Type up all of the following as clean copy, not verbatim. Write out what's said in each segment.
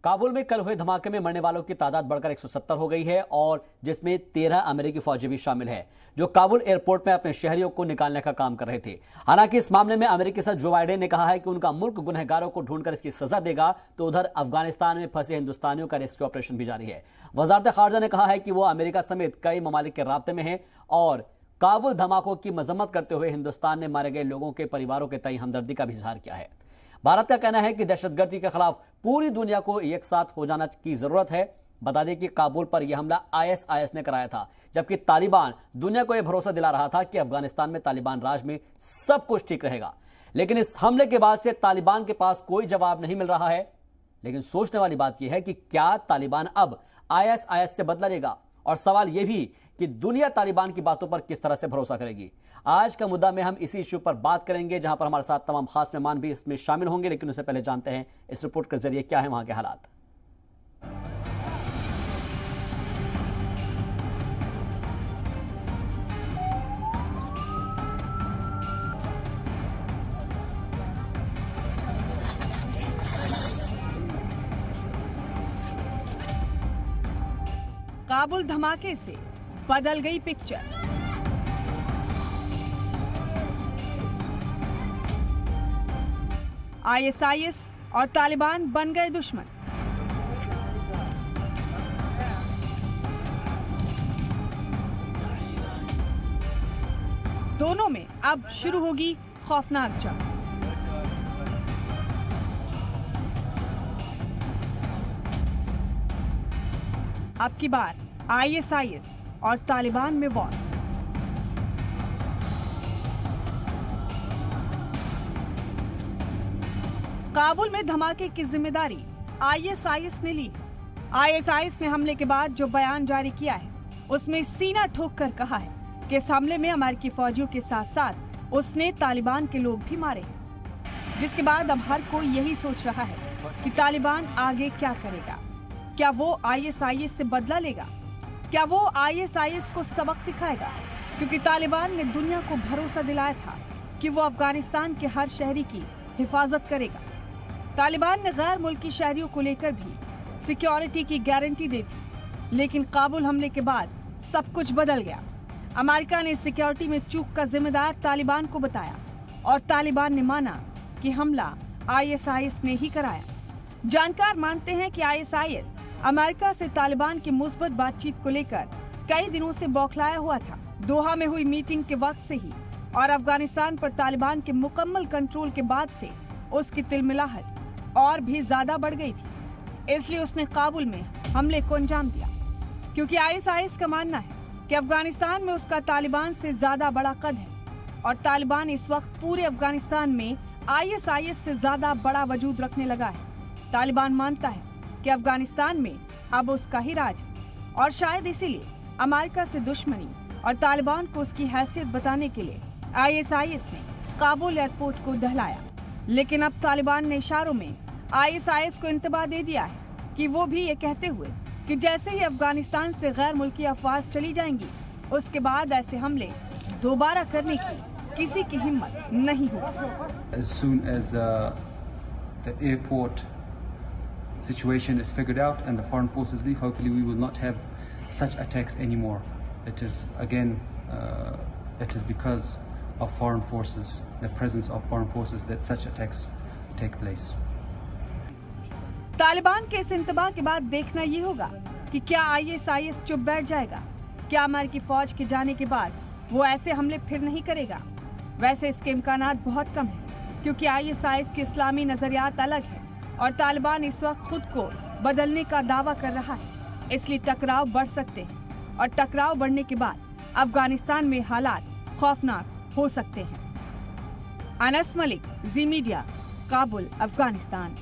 काबुल में कल हुए धमाके में मरने वालों की तादाद बढ़कर 170 हो गई है और जिसमें 13 अमेरिकी फौजी भी शामिल हैं जो काबुल एयरपोर्ट में अपने शहरियों को निकालने का काम कर रहे थे। हालांकि इस मामले में अमेरिकी सदस्य जो बाइडेन ने कहा है कि उनका मुल्क गुनहगारों को ढूंढकर इसकी सजा देगा, तो उधर अफगानिस्तान में फंसे हिंदुस्तानियों का रेस्क्यू ऑपरेशन भी जारी है। वजारत खारजा ने कहा है कि वो अमेरिका समेत कई ममालिक के राब्ते में है और काबुल धमाकों की मजम्मत करते हुए हिंदुस्तान ने मारे गए लोगों के परिवारों के तई हमदर्दी का भी इजहार किया है। भारत का कहना है कि दहशतगर्दी के खिलाफ पूरी दुनिया को एक साथ हो जाना की जरूरत है। बता दें कि काबुल पर यह हमला आईएसआईएस ने कराया था, जबकि तालिबान दुनिया को यह भरोसा दिला रहा था कि अफगानिस्तान में तालिबान राज में सब कुछ ठीक रहेगा। लेकिन इस हमले के बाद से तालिबान के पास कोई जवाब नहीं मिल रहा है। लेकिन सोचने वाली बात यह है कि क्या तालिबान अब आईएसआईएस से बदला लेगा, और सवाल यह भी कि दुनिया तालिबान की बातों पर किस तरह से भरोसा करेगी। आज का मुद्दा में हम इसी इश्यू पर बात करेंगे, जहां पर हमारे साथ तमाम खास मेहमान भी इसमें शामिल होंगे। लेकिन उससे पहले जानते हैं इस रिपोर्ट के जरिए क्या है वहां के हालात। काबुल धमाके से बदल गई पिक्चर। आईएसआईएस और तालिबान बन गए दुश्मन। दोनों में अब शुरू होगी खौफनाक जंग। अब की बार आईएसआईएस और तालिबान में वॉर। काबुल में धमाके की जिम्मेदारी आईएसआईएस ने ली। आईएसआईएस ने हमले के बाद जो बयान जारी किया है, उसमें सीना ठोक कर कहा है कि इस हमले में अमेरिकी फौजियों के साथ साथ उसने तालिबान के लोग भी मारे। जिसके बाद अब हर कोई यही सोच रहा है कि तालिबान आगे क्या करेगा। क्या वो आईएसआईएस से बदला लेगा? क्या वो आईएसआईएस को सबक सिखाएगा? क्योंकि तालिबान ने दुनिया को भरोसा दिलाया था कि वो अफगानिस्तान के हर शहरी की हिफाजत करेगा। तालिबान ने गैर मुल्की शहरियों को लेकर भी सिक्योरिटी की गारंटी दी थी, लेकिन काबुल हमले के बाद सब कुछ बदल गया। अमेरिका ने सिक्योरिटी में चूक का जिम्मेदार तालिबान को बताया और तालिबान ने माना कि हमला आईएसआईएस ने ही कराया। जानकार मानते हैं कि आईएसआईएस अमेरिका से तालिबान की मुस्बत बातचीत को लेकर कई दिनों से बौखलाया हुआ था। दोहा में हुई मीटिंग के वक्त से ही और अफगानिस्तान पर तालिबान के मुकम्मल कंट्रोल के बाद से उसकी तिलमिलाहट और भी ज्यादा बढ़ गई थी। इसलिए उसने काबुल में हमले को अंजाम दिया, क्योंकि आईएसआईएस का मानना है कि अफगानिस्तान में उसका तालिबान से ज्यादा बड़ा कद है और तालिबान इस वक्त पूरे अफगानिस्तान में आईएसआईएस से ज्यादा बड़ा वजूद रखने लगा है। तालिबान मानता है कि अफगानिस्तान में अब उसका ही राज है और शायद इसीलिए अमेरिका से दुश्मनी और तालिबान को उसकी हैसियत बताने के लिए आईएसआईएस ने काबुल एयरपोर्ट को दहलाया। लेकिन अब तालिबान ने इशारों में आईएसआईएस को इंतबाह दे दिया है कि वो भी ये कहते हुए कि जैसे ही अफगानिस्तान से गैर मुल्की अफवाज चली जाएंगी, उसके बाद ऐसे हमले दोबारा करने की किसी की हिम्मत नहीं होगी। As soon as the airport situation is figured out and the foreign forces leave, hopefully we will not have such attacks anymore. It is because of foreign forces, the presence of foreign forces, that such attacks take place. Taliban के इस इंतबाह के बाद देखना ये होगा कि क्या ISIS चुप बैठ जाएगा। क्या अमेरिकी फौज के जाने के बाद वो ऐसे हमले फिर नहीं करेगा? वैसे इसके इम्कानात बहुत कम है, क्योंकि आईएसआईएस के इस्लामी नजरियात अलग है और तालिबान इस वक्त खुद को बदलने का दावा कर रहा है। इसलिए टकराव बढ़ सकते हैं और टकराव बढ़ने के बाद अफगानिस्तान में हालात खौफनाक हो सकते हैं। अनस मलिक, जी मीडिया, काबुल, अफगानिस्तान।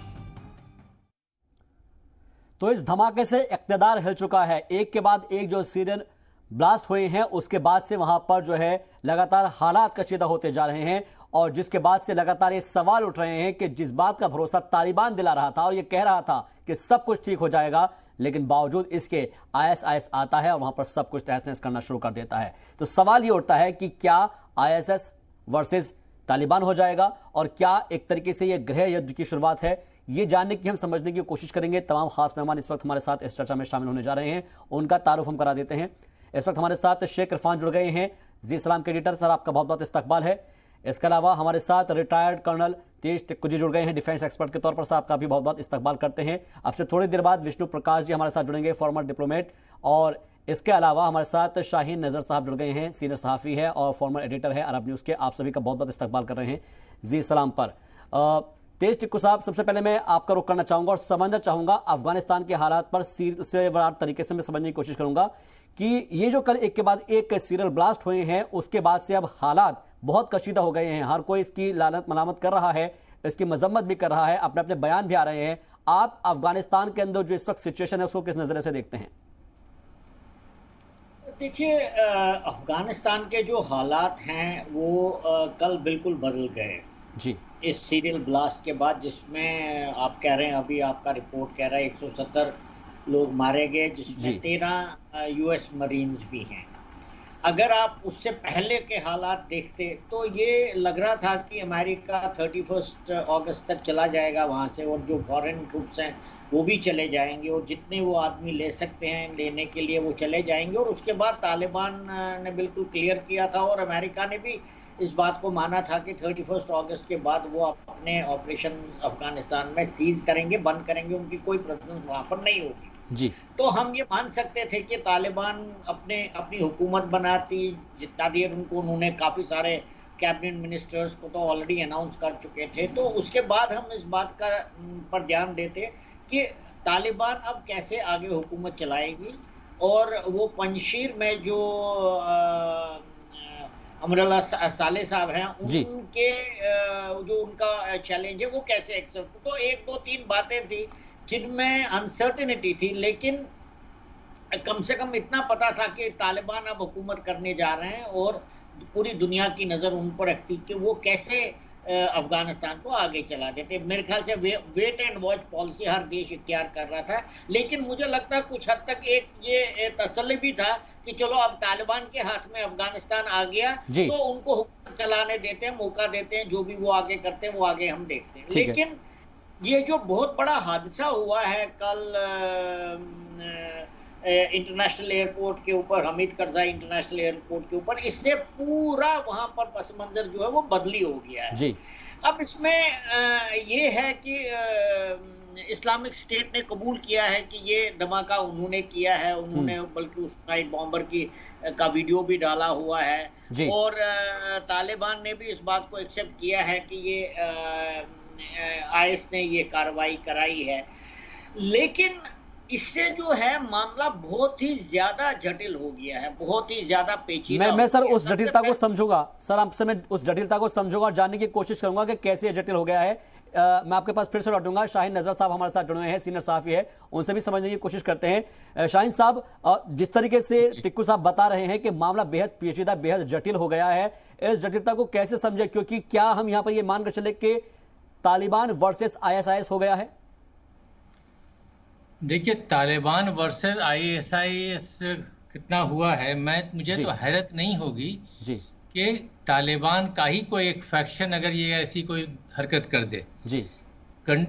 तो इस धमाके से इक़्तिदार हिल चुका है। एक के बाद एक जो सीरियन ब्लास्ट हुए हैं, उसके बाद से वहां पर जो है लगातार हालात कशीदा होते जा रहे हैं और जिसके बाद से लगातार ये सवाल उठ रहे हैं कि जिस बात का भरोसा तालिबान दिला रहा था और ये कह रहा था कि सब कुछ ठीक हो जाएगा, लेकिन बावजूद इसके आईएसआईएस आता है और वहां पर सब कुछ तहस नहस करना शुरू कर देता है। तो सवाल ये उठता है कि क्या आईएसआईएस वर्सेस तालिबान हो जाएगा और क्या एक तरीके से ये गृह युद्ध की शुरुआत है ये जानने की, हम समझने की कोशिश करेंगे। तमाम खास मेहमान इस वक्त हमारे साथ इस चर्चा में शामिल होने जा रहे हैं, उनका तारुफ हम करा देते हैं। इस वक्त हमारे साथ शेख इरफान जुड़ गए हैं, जी सलाम के एडिटर। सर, आपका बहुत बहुत इस्तकबाल है। इसके अलावा हमारे साथ रिटायर्ड कर्नल तेज टिक्कू जी जुड़ गए हैं, डिफेंस एक्सपर्ट के तौर पर। साहब का भी बहुत बहुत इस्तकबाल करते हैं। अब से थोड़ी देर बाद विष्णु प्रकाश जी हमारे साथ जुड़ेंगे, फॉर्मर डिप्लोमेट। और इसके अलावा हमारे साथ शाहीन नज़र साहब जुड़ गए हैं, सीनियर सहाफ़ी है और फॉर्मर एडिटर है अरब न्यूज़ के। आप सभी का बहुत बहुत इस्तकबाल कर रहे हैं जी सलाम पर। तेज टिक्कू साहब, सबसे पहले मैं आपका रुख करना चाहूँगा और समझना चाहूँगा अफगानिस्तान के हालात पर सिलसिलेवार तरीके से मैं समझने की कोशिश करूँगा कि ये जो कल एक के बाद एक सीरियल ब्लास्ट हुए हैं, उसके बाद से अब हालात बहुत कशीदा हो गए हैं। हर कोई इसकी लानत मलामत कर रहा है, इसकी मजम्मत भी कर रहा है, अपने अपने बयान भी आ रहे हैं। आप अफगानिस्तान के अंदर जो इस वक्त सिचुएशन है उसको किस नज़रिए से देखते हैं? देखिए, अफगानिस्तान के जो हालात हैं वो कल बिल्कुल बदल गए जी, इस सीरियल ब्लास्ट के बाद, जिसमें आप कह रहे हैं, अभी आपका रिपोर्ट कह रहा है 170 लोग मारे गए, जिसमें 13 यूएस मरीन्स भी हैं। अगर आप उससे पहले के हालात देखते तो ये लग रहा था कि अमेरिका 31 अगस्त तक चला जाएगा वहाँ से, और जो फॉरेन ट्रूप्स हैं वो भी चले जाएंगे, और जितने वो आदमी ले सकते हैं लेने के लिए वो चले जाएंगे। और उसके बाद तालिबान ने बिल्कुल क्लियर किया था, और अमेरिका ने भी इस बात को माना था कि 31 अगस्त के बाद वो अपने ऑपरेशन अफगानिस्तान में सीज करेंगे, बंद करेंगे, उनकी कोई प्रेजेंस वहाँ पर नहीं होगी जी। तो हम ये मान सकते थे कि तालिबान अपनी हुकूमत बनाती, जितना देर उन्होंने काफ़ी सारे कैबिनेट मिनिस्टर्स को तो ऑलरेडी अनाउंस कर चुके थे। तो उसके बाद हम इस बात पर ध्यान देते कि तालिबान अब कैसे आगे हुकूमत चलाएगी, और वो पंजशीर में जो अमरुल्लाह साले साहब हैं, उनके जो उनका चैलेंज है वो कैसे एक्सेप्ट। तो 1 2 3 बातें थी जिनमें अनसर्टेनिटी थी, लेकिन कम से कम इतना पता था कि तालिबान अब हुकूमत करने जा रहे हैं, और पूरी दुनिया की नज़र उन पर रखती कि वो कैसे अफगानिस्तान को आगे चला देते। मेरे ख्याल से वेट एंड वॉच पॉलिसी हर देश इख्तियार कर रहा था, लेकिन मुझे लगता है कुछ हद तक एक ये तसल्ली भी था कि चलो अब तालिबान के हाथ में अफगानिस्तान आ गया तो उनको हुकूमत चलाने देते हैं, मौका देते हैं, जो भी वो आगे करते हैं वो आगे हम देखते हैं। लेकिन ये जो बहुत बड़ा हादसा हुआ है कल इंटरनेशनल एयरपोर्ट के ऊपर, हमीद करज़ाई इंटरनेशनल एयरपोर्ट के ऊपर, इससे पूरा वहां पर पस मंजर जो है वो बदली हो गया है जी। अब इसमें ये है कि इस्लामिक स्टेट ने कबूल किया है कि ये धमाका उन्होंने किया है, उन्होंने बल्कि उस नाइट बॉम्बर का वीडियो भी डाला हुआ है, और तालिबान ने भी इस बात को एक्सेप्ट किया है कि ये आईएस ने ये कार्रवाई कराई है। लेकिन इससे जो है मामला बहुत ही ज्यादा जटिल हो गया है, बहुत ही ज्यादा पेचीदा। मैं सर उस जटिलता को समझूंगा, सर आपसे मैं उस जटिलता को समझूंगा और जानने की कोशिश करूंगा कि कैसे ये जटिल हो गया है। मैं आपके पास फिर से लौटूंगा। शाहीन नज़र साहब हमारे साथ जुड़े हैं, सीनियर सहाफ़ी है, उनसे भी समझने की कोशिश करते हैं। शाहीन साहब, जिस तरीके से टिक्कू साहब बता रहे हैं कि मामला बेहद पेचीदा, बेहद जटिल हो गया है, इस जटिलता को कैसे समझे? क्योंकि क्या हम यहाँ पर ये मानकर चले कि तालिबान वर्सेस आईएसआईएस हो गया है? देखिए, तालिबान वर्सेस आईएसआईएस कितना हुआ है, मुझे तो हैरत नहीं होगी जी कि तालिबान का ही कोई एक फैक्शन अगर ये ऐसी कोई हरकत कर दे जी।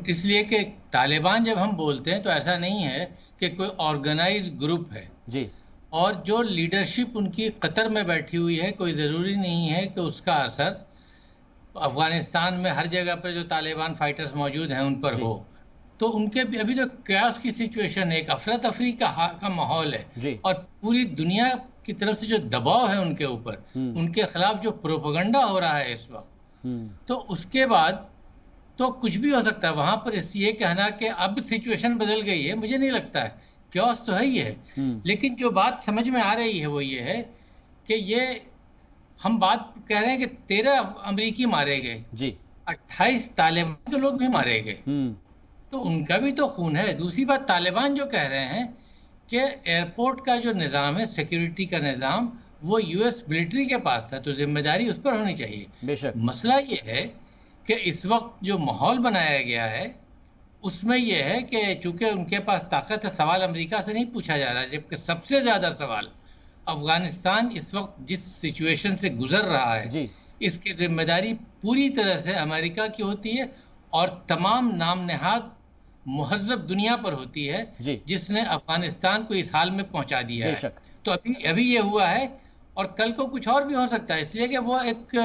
इसलिए कि तालिबान जब हम बोलते हैं तो ऐसा नहीं है कि कोई ऑर्गेनाइज ग्रुप है जी, और जो लीडरशिप उनकी कतर में बैठी हुई है, कोई ज़रूरी नहीं है कि उसका असर अफगानिस्तान में हर जगह पर जो तालिबान फाइटर्स मौजूद हैं उन पर हो। तो उनके भी अभी जो कैस की सिचुएशन है, एक अफरा तफरी का माहौल है, और पूरी दुनिया की तरफ से जो दबाव है उनके ऊपर, उनके खिलाफ जो प्रोपेगेंडा हो रहा है इस वक्त, तो उसके बाद तो कुछ भी हो सकता है वहां पर। ये कहना कि अब सिचुएशन बदल गई है, मुझे नहीं लगता है। क्योस तो है ही है, लेकिन जो बात समझ में आ रही है वो ये है कि ये हम बात कह रहे हैं कि 13 अमेरिकी मारे गए जी, 28 तालिबान के लोग भी मारे गए, तो उनका भी तो खून है। दूसरी बात, तालिबान जो कह रहे हैं कि एयरपोर्ट का जो निज़ाम है, सिक्योरिटी का निज़ाम, वो यूएस मिलिट्री के पास था, तो जिम्मेदारी उस पर होनी चाहिए। बेशक मसला ये है कि इस वक्त जो माहौल बनाया गया है उसमें यह है कि चूंकि उनके पास ताकत है, सवाल अमेरिका से नहीं पूछा जा रहा, जबकि सबसे ज़्यादा सवाल अफगानिस्तान इस वक्त जिस सिचुएशन से गुजर रहा है जी, इसकी जिम्मेदारी पूरी तरह से अमेरिका की होती है, और तमाम नाम नेहाद मुहज़्ज़ब दुनिया पर होती है जिसने अफगानिस्तान को इस हाल में पहुंचा दिया है। तो अभी ये हुआ है और कल को कुछ और भी हो सकता है, इसलिए कि वो एक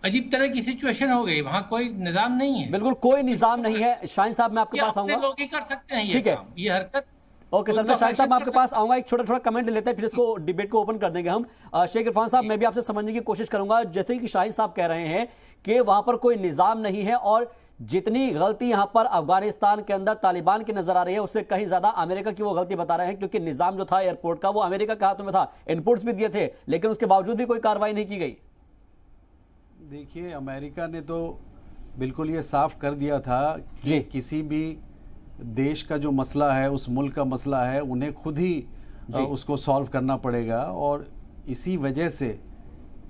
अजीब तरह की सिचुएशन हो गई, वहां कोई निजाम नहीं है। बिल्कुल कोई निजाम नहीं है। शाहीन साहब मैं आपके पास आऊंगा, लोग ही कर सकते हैं ये हरकत। ओके सर, मैं शाहीन साहब आपके पास आऊंगा, एक छोटा कमेंट लेते हैं, फिर इसको डिबेट को ओपन कर देंगे हम। शेख इरफान साहब, मैं भी आपसे समझने की कोशिश करूंगा, जैसे कि शाहीन साहब कह रहे हैं कि वहां पर कोई निजाम नहीं है और जितनी गलती यहां पर अफगानिस्तान के अंदर तालिबान की नजर आ रही है उससे कहीं ज्यादा अमेरिका की वो गलती बता रहे हैं, क्योंकि निजाम जो था एयरपोर्ट का वो अमेरिका के हाथों में था, इनपुट्स भी दिए थे, लेकिन उसके बावजूद भी कोई कार्रवाई नहीं की गई। देखिए, अमेरिका ने तो बिल्कुल ये साफ कर दिया था कि किसी भी देश का जो मसला है, उस मुल्क का मसला है, उन्हें खुद ही उसको सॉल्व करना पड़ेगा। और इसी वजह से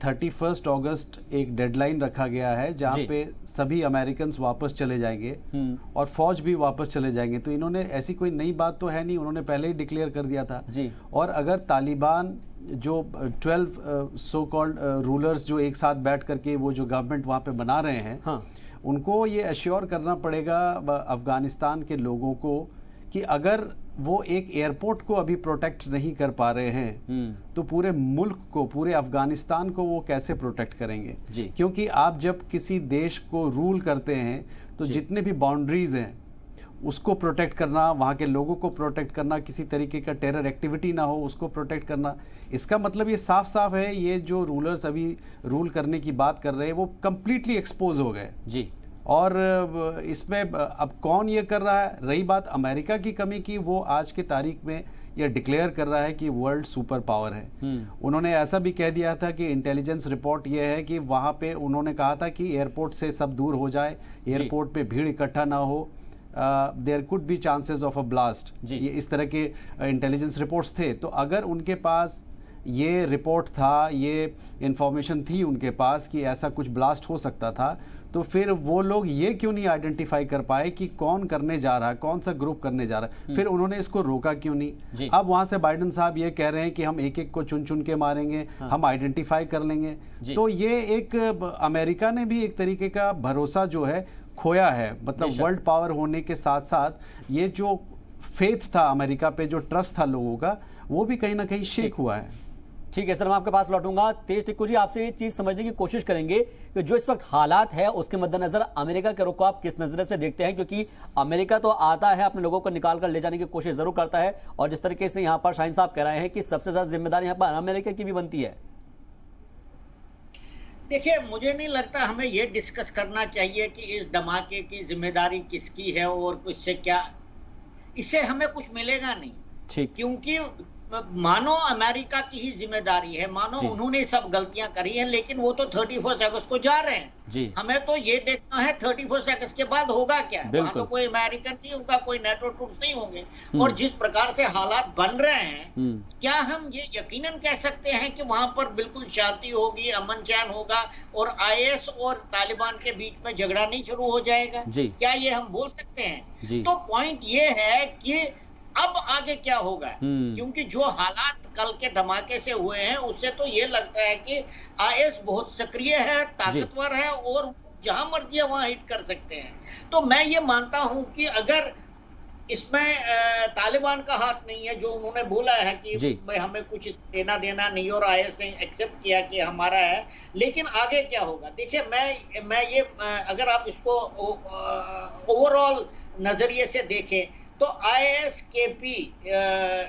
31 अगस्त एक डेडलाइन रखा गया है जहाँ पे सभी अमेरिकन वापस चले जाएंगे और फौज भी वापस चले जाएंगे। तो इन्होंने ऐसी कोई नई बात तो है नहीं, उन्होंने पहले ही डिक्लेयर कर दिया था। और अगर तालिबान जो 12 सो कॉल्ड रूलर्स जो एक साथ बैठ करके वो जो गवर्नमेंट वहाँ पे बना रहे हैं, उनको ये एश्योर करना पड़ेगा अफगानिस्तान के लोगों को कि अगर वो एक एयरपोर्ट को अभी प्रोटेक्ट नहीं कर पा रहे हैं तो पूरे मुल्क को, पूरे अफगानिस्तान को वो कैसे प्रोटेक्ट करेंगे। क्योंकि आप जब किसी देश को रूल करते हैं तो जितने भी बाउंड्रीज हैं उसको प्रोटेक्ट करना, वहाँ के लोगों को प्रोटेक्ट करना, किसी तरीके का टेरर एक्टिविटी ना हो उसको प्रोटेक्ट करना, इसका मतलब ये साफ साफ है ये जो रूलर्स अभी रूल करने की बात कर रहे हैं वो कंप्लीटली एक्सपोज हो गए। और इसमें अब कौन ये कर रहा है? रही बात अमेरिका की कमी की, वो आज की तारीख में ये डिक्लेयर कर रहा है कि वर्ल्ड सुपर पावर है। उन्होंने ऐसा भी कह दिया था कि इंटेलिजेंस रिपोर्ट ये है कि वहाँ पे उन्होंने कहा था कि एयरपोर्ट से सब दूर हो जाए, एयरपोर्ट पे भीड़ इकट्ठा ना हो, there could be chances of a blast, ये इस तरह के इंटेलिजेंस रिपोर्ट्स थे। तो अगर उनके पास ये रिपोर्ट था, ये इंफॉर्मेशन थी उनके पास कि ऐसा कुछ ब्लास्ट हो सकता था, तो फिर वो लोग ये क्यों नहीं आइडेंटिफाई कर पाए कि कौन करने जा रहा है, कौन सा ग्रुप करने जा रहा है, फिर उन्होंने इसको रोका क्यों नहीं? अब वहां से बाइडेन साहब ये कह रहे हैं कि हम एक एक को चुन चुन के मारेंगे, हम आइडेंटिफाई कर लेंगे। तो ये एक अमेरिका ने भी एक तरीके का भरोसा जो है खोया है, मतलब वर्ल्ड पावर होने के साथ साथ ये जो फेथ था अमेरिका पे, जो ट्रस्ट था लोगों का, वो भी कहीं ना कहीं शेक हुआ है। ठीक है सर, मैं आपके पास लौटूंगा। तेज टिक्कू जी, आपसे ये चीज समझने की कोशिश करेंगे कि जो इस वक्त हालात है उसके मद्देनजर अमेरिका के रुख को आप किस नजर से देखते हैं, क्योंकि अमेरिका तो आता है, अपने लोगों को निकाल कर ले जाने की कोशिश जरूर करता है, और जिस तरीके से यहाँ पर शाहीन साहब कह रहे हैं कि सबसे ज्यादा जिम्मेदारी यहाँ पर अमेरिका की भी बनती है। देखिए, मुझे नहीं लगता हमें ये डिस्कस करना चाहिए कि इस धमाके की जिम्मेदारी किसकी है और कुछ से क्या, इससे हमें कुछ मिलेगा नहीं। क्योंकि मानो अमेरिका की ही जिम्मेदारी है, मानो उन्होंने सब गलतियां करी हैं, लेकिन वो तो 31 अगस्त को जा रहे हैं। हमें तो ये देखना है 31 अगस्त के बाद होगा क्या। वहां तो कोई अमेरिकन नहीं होगा, कोई नेटो ट्रूप्स नहीं होंगे, और जिस प्रकार से हालात बन रहे हैं, क्या हम ये यकीनन कह सकते हैं कि वहां पर बिल्कुल शांति होगी, अमन चैन होगा और IS और तालिबान के बीच में झगड़ा नहीं शुरू हो जाएगा? क्या ये हम बोल सकते हैं? तो पॉइंट ये है कि अब आगे क्या होगा, क्योंकि जो हालात कल के धमाके से हुए हैं उससे तो ये लगता है कि IS बहुत सक्रिय है, ताकतवर है और जहां मर्जी वहां हिट कर सकते हैं। तो मैं ये मानता हूं कि अगर इसमें तालिबान का हाथ नहीं है, जो उन्होंने बोला है कि भाई हमें कुछ लेना देना नहीं, और IS ने एक्सेप्ट किया कि हमारा है, लेकिन आगे क्या होगा? देखिए, मैं ये अगर आप इसको ओवरऑल नजरिए से देखें तो ISKP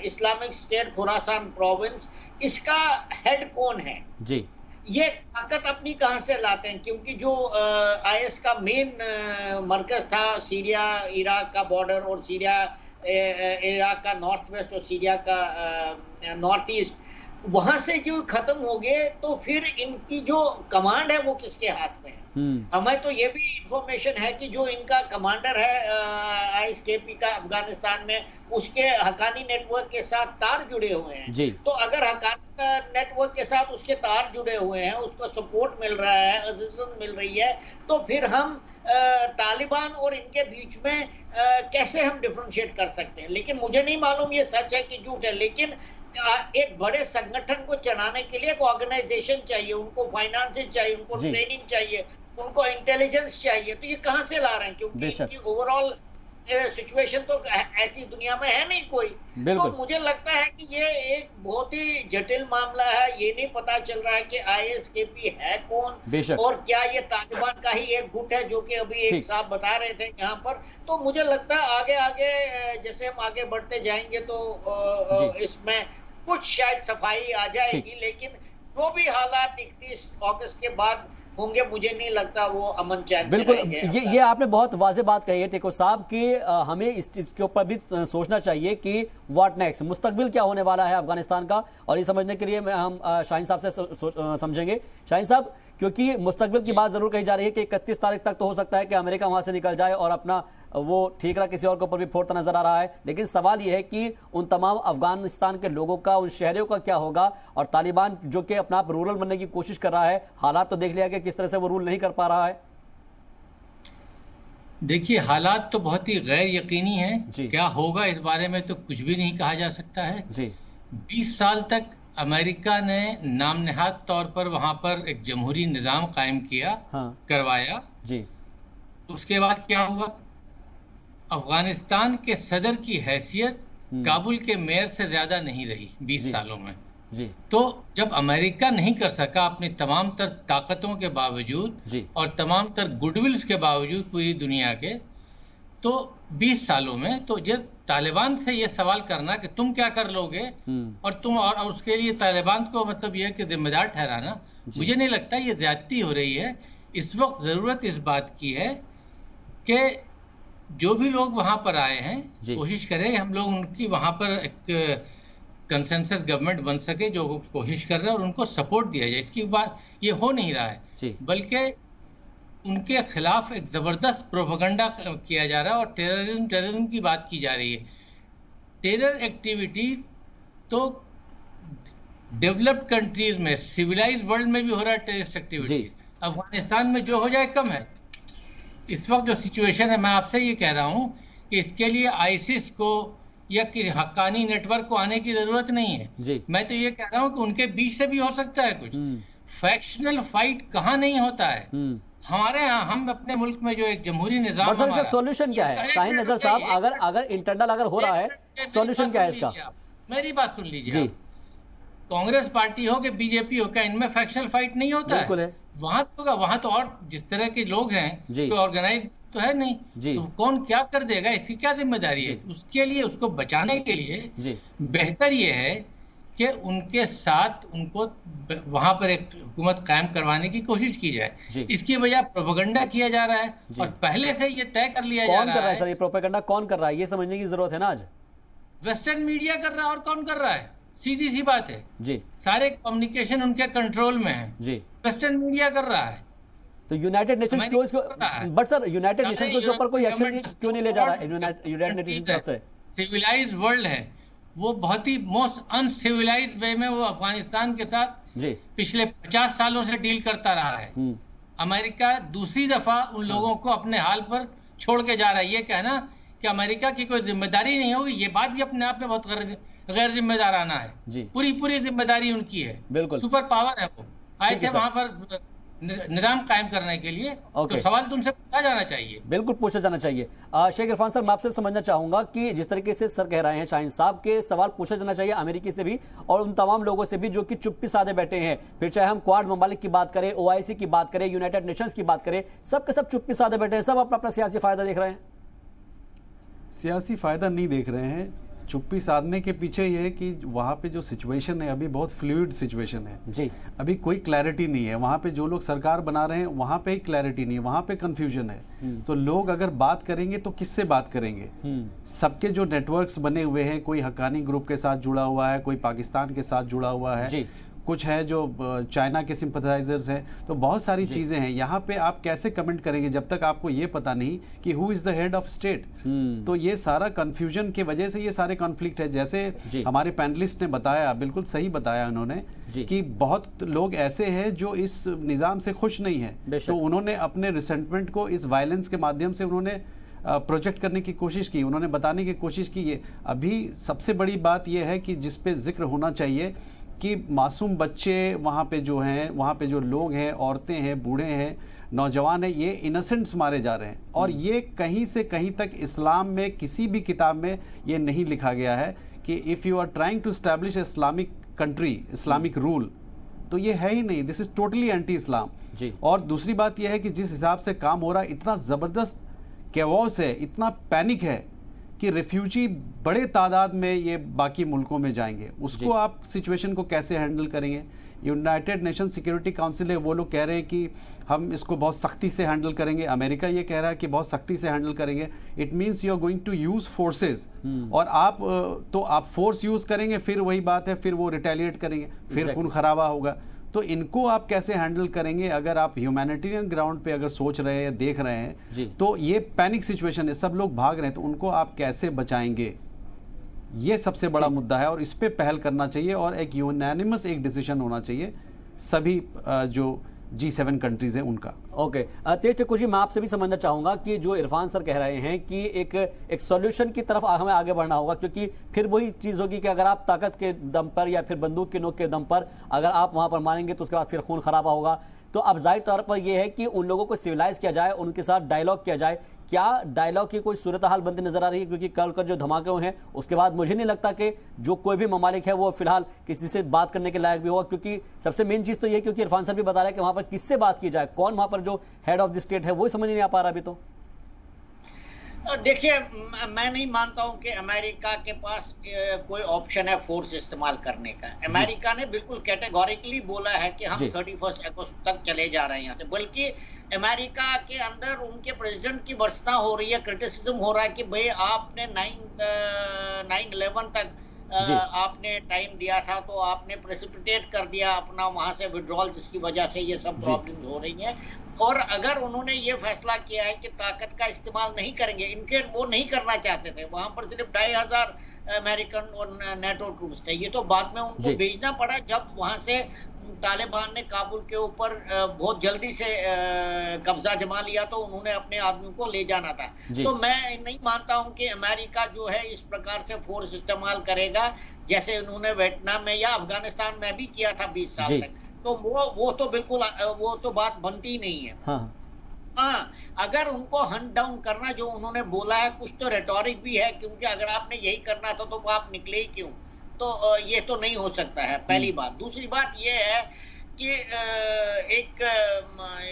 Islamic State Khorasan province, इसका हेड कौन है? ये ताकत अपनी कहां से लाते हैं? क्योंकि जो IS का मेन मरकज था सीरिया इराक का बॉर्डर, और सीरिया इराक का नॉर्थ वेस्ट और सीरिया का नॉर्थ ईस्ट, वहां से जो खत्म हो गए तो फिर इनकी जो कमांड है वो किसके हाथ में है? हमें तो ये भी इंफॉर्मेशन है कि जो इनका कमांडर है ISKP का अफगानिस्तान में, उसके हकानी नेटवर्क के साथ तार जुड़े हुए हैं। तो अगर हकानी नेटवर्क के साथ उसके तार जुड़े हुए हैं, उसको सपोर्ट मिल रहा है, असिस्टेंस मिल रही है, तो फिर हम तालिबान और इनके बीच में कैसे हम डिफरेंशिएट कर सकते हैं? लेकिन मुझे नहीं मालूम ये सच है कि झूठ है, लेकिन एक बड़े संगठन को चलाने के लिए एक ऑर्गेनाइजेशन चाहिए, उनको फाइनेंसेस चाहिए, उनको ट्रेनिंग चाहिए, उनको इंटेलिजेंस चाहिए, तो ये कहां से ला रहे हैं? क्योंकि इनकी ओवरऑल सिचुएशन तो ऐसी दुनिया में है नहीं कोई। तो मुझे लगता है कि ये एक बहुत ही जटिल मामला है। ये नहीं पता चल रहा है कि आईएसकेपी है कौन, और क्या ये तालिबान का ही एक गुट है, जो कि अभी एक साहब बता रहे थे यहाँ पर। तो मुझे लगता है आगे आगे जैसे हम आगे बढ़ते जाएंगे तो इसमें कुछ शायद सफाई आ जाएगी, लेकिन जो भी हालात 31 अगस्त के बाद होंगे, मुझे नहीं लगता वो अमन चैन से रहेंगे। बिल्कुल, ये आपने बहुत वाज़ेह बात कही है टेको साहब कि हमें इस चीज़ के ऊपर भी सोचना चाहिए कि व्हाट नेक्स्ट, मुस्तकबिल क्या होने वाला है अफगानिस्तान का। और ये समझने के लिए हम शाहीन साहब से समझेंगे। शाहीन साहब, क्योंकि मुस्तकबिल की बात जरूर कही जा रही है कि 31 तारीख तक तो हो सकता है कि अमेरिका वहां से निकल जाए और अपना वो ठीकरा किसी और के ऊपर भी फोड़ता नजर आ रहा है, लेकिन सवाल यह है कि उन तमाम अफगानिस्तान के लोगों का, उन शहरियों का क्या होगा। और तालिबान जो कि अपना आप रूरल बनने की कोशिश कर रहा है, हालात तो देख लिया कि किस तरह से वो रूल नहीं कर पा रहा है। देखिए, हालात तो बहुत ही गैर यकीनी हैं। क्या होगा इस बारे में तो कुछ भी नहीं कहा जा सकता है जी। 20 साल तक अमेरिका ने नाम नेहाद तौर पर वहां पर एक जमहूरी निज़ाम कायम किया, करवाया जी। उसके बाद क्या हुआ? अफगानिस्तान के सदर की हैसियत काबुल के मेयर से ज्यादा नहीं रही 20 सालों में जी। तो जब अमेरिका नहीं कर सका अपनी तमाम तर ताकतों के बावजूद और तमाम तर गुडविल्स के बावजूद पूरी दुनिया के, तो 20 सालों में, तो जब तालिबान से ये सवाल करना कि तुम क्या कर लोगे और तुम और उसके लिए तालिबान को मतलब यह कि जिम्मेदार ठहराना, मुझे नहीं लगता ये ज्यादती हो रही है। इस वक्त जरूरत इस बात की है कि जो भी लोग वहां पर आए हैं, कोशिश करें हम लोग उनकी वहां पर एक कंसेंसस गवर्नमेंट बन सके, जो कोशिश कर रहे हैं, और उनको सपोर्ट दिया जाए। इसकी बात ये हो नहीं रहा है, बल्कि उनके खिलाफ एक जबरदस्त प्रोपेगेंडा किया जा रहा है और टेररिज्म की बात की जा रही है। टेरर एक्टिविटीज तो डेवलप्ड कंट्रीज में, सिविलाइज्ड वर्ल्ड में भी हो रहा है टेररिस्ट एक्टिविटीज। अफगानिस्तान में जो हो जाए कम है। इस वक्त जो सिचुएशन है, मैं आपसे ये कह रहा हूँ कि इसके लिए आईसिस को या किसी हक्कानी नेटवर्क को आने की जरूरत नहीं है। मैं तो ये कह रहा हूँ कि उनके बीच से भी हो सकता है कुछ। फैक्शनल फाइट कहाँ नहीं होता है हमारे यहाँ। हम अपने मुल्क में जो एक जमहूरी निजाम, सॉल्यूशन क्या है शाहीन नजर साहब? अगर इंटरनल अगर हो रहा है, सॉल्यूशन क्या है इसका? मेरी बात सुन लीजिए। कांग्रेस पार्टी हो कि बीजेपी हो, क्या इनमें फैक्शनल फाइट नहीं होता है? वहां तो होगा। वहां तो और जिस तरह के लोग हैं, कोई ऑर्गेनाइज तो है नहीं, तो कौन क्या कर देगा, इसकी क्या जिम्मेदारी है? उसके लिए, उसको बचाने के लिए बेहतर ये है कि उनके साथ उनको वहां पर एक हुकूमत कायम करवाने की कोशिश की जाए। इसकी वजह प्रोपेगेंडा किया जा रहा है और पहले से ये तय कर लिया जा रहा है। सर, ये प्रोपेगेंडा कौन कर रहा है, ये समझने की जरूरत है ना। आज वेस्टर्न मीडिया कर रहा है। और कौन कर रहा है? सीधी सी बात है जी। सारे कम्युनिकेशन उनके कंट्रोल में है जी। वेस्टर्न मीडिया कर रहा है। तो यूनाइटेड नेशंस क्यों इसको, बट सर यूनाइटेड नेशंस को इसके ऊपर कोई एक्शन क्यों नहीं ले जा रहा है? यूनाइटेड नेशंस तरफ से सिविलाइज्ड वर्ल्ड है वो, बहुत ही मोस्ट अनसिविलाइज्ड वे में वो अफगानिस्तान के साथ जी पिछले 50 सालों से डील करता रहा है। अमेरिका दूसरी दफा उन लोगों को अपने हाल पर छोड़ के जा रहा है। ये कहना कि अमेरिका की कोई जिम्मेदारी नहीं होगी, ये बात भी अपने आप में बहुत गैर जिम्मेदाराना है। पूरी जिम्मेदारी उनकी है। बिल्कुल सुपर पावर है। वो आए थे वहां पर निजाम कायम करने के लिए। तो सवाल तुमसे पूछा जाना चाहिए। बिल्कुल पूछा जाना चाहिए। शेख इरफान सर, मैं आपसे समझना चाहूंगा कि जिस तरीके से सर कह रहे हैं शाहीन साहब के, सवाल पूछा जाना चाहिए अमेरिकी से भी और उन तमाम लोगों से भी जो कि चुप्पी साधे बैठे हैं। फिर चाहे हम क्वाड ममालिक की बात करें, OIC की बात करें, यूनाइटेड नेशंस की बात करें, सब के सब चुप्पी साधे बैठे हैं। सब अपना अपना सियासी फायदा देख रहे हैं। सियासी फायदा नहीं देख रहे हैं। चुप्पी साधने के पीछे ये है कि वहाँ पे जो सिचुएशन है अभी बहुत फ्लूइड सिचुएशन है जी। अभी कोई क्लैरिटी नहीं है। वहाँ पे जो लोग सरकार बना रहे हैं वहाँ पे ही क्लैरिटी नहीं है, वहाँ पे कंफ्यूजन है। तो लोग अगर बात करेंगे तो किससे बात करेंगे? सबके जो नेटवर्क्स बने हुए हैं, कोई हक्कानी ग्रुप के साथ जुड़ा हुआ है, कोई पाकिस्तान के साथ जुड़ा हुआ है जी। कुछ है जो चाइना के सिंपथाइजर्स हैं। तो बहुत सारी चीज़ें हैं। यहाँ पे आप कैसे कमेंट करेंगे जब तक आपको ये पता नहीं कि who is the head of state? तो ये सारा कन्फ्यूजन की वजह से ये सारे कॉन्फ्लिक्ट है। जैसे हमारे पैनलिस्ट ने बताया, बिल्कुल सही बताया उन्होंने कि बहुत लोग ऐसे हैं जो इस निज़ाम से खुश नहीं है। तो उन्होंने अपने रिसेंटमेंट को इस वायलेंस के माध्यम से उन्होंने प्रोजेक्ट करने की कोशिश की, उन्होंने बताने की कोशिश की। ये अभी सबसे बड़ी बात यह है कि जिस पे जिक्र होना चाहिए कि मासूम बच्चे वहाँ पे जो हैं, वहाँ पे जो लोग हैं, औरतें हैं, बूढ़े हैं, नौजवान है, ये इनोसेंट्स मारे जा रहे हैं। और ये कहीं से कहीं तक इस्लाम में किसी भी किताब में ये नहीं लिखा गया है कि if you are trying to establish Islamic country, Islamic rule, तो ये है ही नहीं। This is totally anti Islam. और दूसरी बात यह है कि जिस हिसाब से काम हो रहा है, इतना ज़बरदस्त कैओस है, इतना पैनिक है कि रिफ्यूजी बड़े तादाद में ये बाकी मुल्कों में जाएंगे। उसको आप सिचुएशन को कैसे हैंडल करेंगे? यूनाइटेड नेशन सिक्योरिटी काउंसिल है, वो लोग कह रहे हैं कि हम इसको बहुत सख्ती से हैंडल करेंगे। अमेरिका ये कह रहा है कि बहुत सख्ती से हैंडल करेंगे। It means you are going to use forces, और आप फोर्स यूज़ करेंगे, फिर वही बात है, फिर वो रिटेलिएट करेंगे, फिर खून खराबा होगा। तो इनको आप कैसे हैंडल करेंगे? अगर आप ह्यूमैनिटेरियन ग्राउंड पे अगर सोच रहे हैं, देख रहे हैं, तो ये पैनिक सिचुएशन है, सब लोग भाग रहे हैं, तो उनको आप कैसे बचाएंगे? ये सबसे बड़ा मुद्दा है और इस पे पहल करना चाहिए और एक यूनैनिमस एक डिसीजन होना चाहिए सभी जो G7 कंट्रीज हैं उनका। ओके, तेज ठाकुर जी, मैं आपसे भी समझना चाहूंगा कि जो इरफान सर कह रहे हैं कि एक सॉल्यूशन की तरफ हमें आगे बढ़ना होगा, क्योंकि फिर वही चीज़ होगी कि अगर आप ताकत के दम पर या फिर बंदूक के नोक के दम पर अगर आप वहां पर मारेंगे तो उसके बाद फिर खून खराबा होगा। तो अब जाहिर तौर पर यह है कि उन लोगों को सिविलाइज किया जाए, उनके साथ डायलॉग किया जाए। क्या डायलॉग की कोई सूरत हाल बनती नजर आ रही है? क्योंकि कल का जो धमाके हुए हैं उसके बाद मुझे नहीं लगता कि जो कोई भी ममालिक है वो फिलहाल किसी से बात करने के लायक भी होगा, क्योंकि सबसे मेन चीज़ तो ये, क्योंकि इरफान सर भी बता रहे हैं कि वहां पर किससे बात की जाए, कौन वहां पर जो हेड ऑफ द स्टेट है वो समझ नहीं आ पा रहा अभी। तो देखिए, मैं नहीं मानता हूं कि अमेरिका के पास कोई ऑप्शन है फोर्स इस्तेमाल करने का। अमेरिका ने बिल्कुल कैटेगोरिकली बोला है कि हम 31 अगस्त तक चले जा रहे हैं यहाँ से। बल्कि अमेरिका के अंदर उनके प्रेसिडेंट की वर्षना हो रही है, क्रिटिसिज्म हो रहा है कि भाई आपने 9/11 तक आपने टाइम दिया था, तो आपने प्रेसिपिटेट कर दिया अपना वहां से विड्रॉल, जिसकी वजह से ये सब प्रॉब्लम्स हो रही हैं। और अगर उन्होंने ये फैसला किया है कि ताकत का इस्तेमाल नहीं करेंगे, इनके वो नहीं करना चाहते थे, वहां पर सिर्फ 2500 अमेरिकन और नेटो ट्रूप्स थे। ये तो बाद में उनको भेजना पड़ा जब वहां से तालिबान ने काबुल के ऊपर बहुत जल्दी से कब्जा जमा लिया, तो उन्होंने अपने आदमियों को ले जाना था। तो मैं नहीं मानता हूं कि अमेरिका जो है इस प्रकार से फोर्स इस्तेमाल करेगा जैसे उन्होंने वियतनाम में या अफगानिस्तान में भी किया था 20 साल तक। तो वो तो बिल्कुल वो तो बात बनती नहीं है। हाँ, अगर उनको हंट डाउन करना जो उन्होंने बोला है, कुछ तो रेटोरिक भी है, क्योंकि अगर आपने यही करना था तो आप निकले ही क्यों? तो ये तो नहीं हो सकता है, पहली बात। दूसरी बात ये है कि एक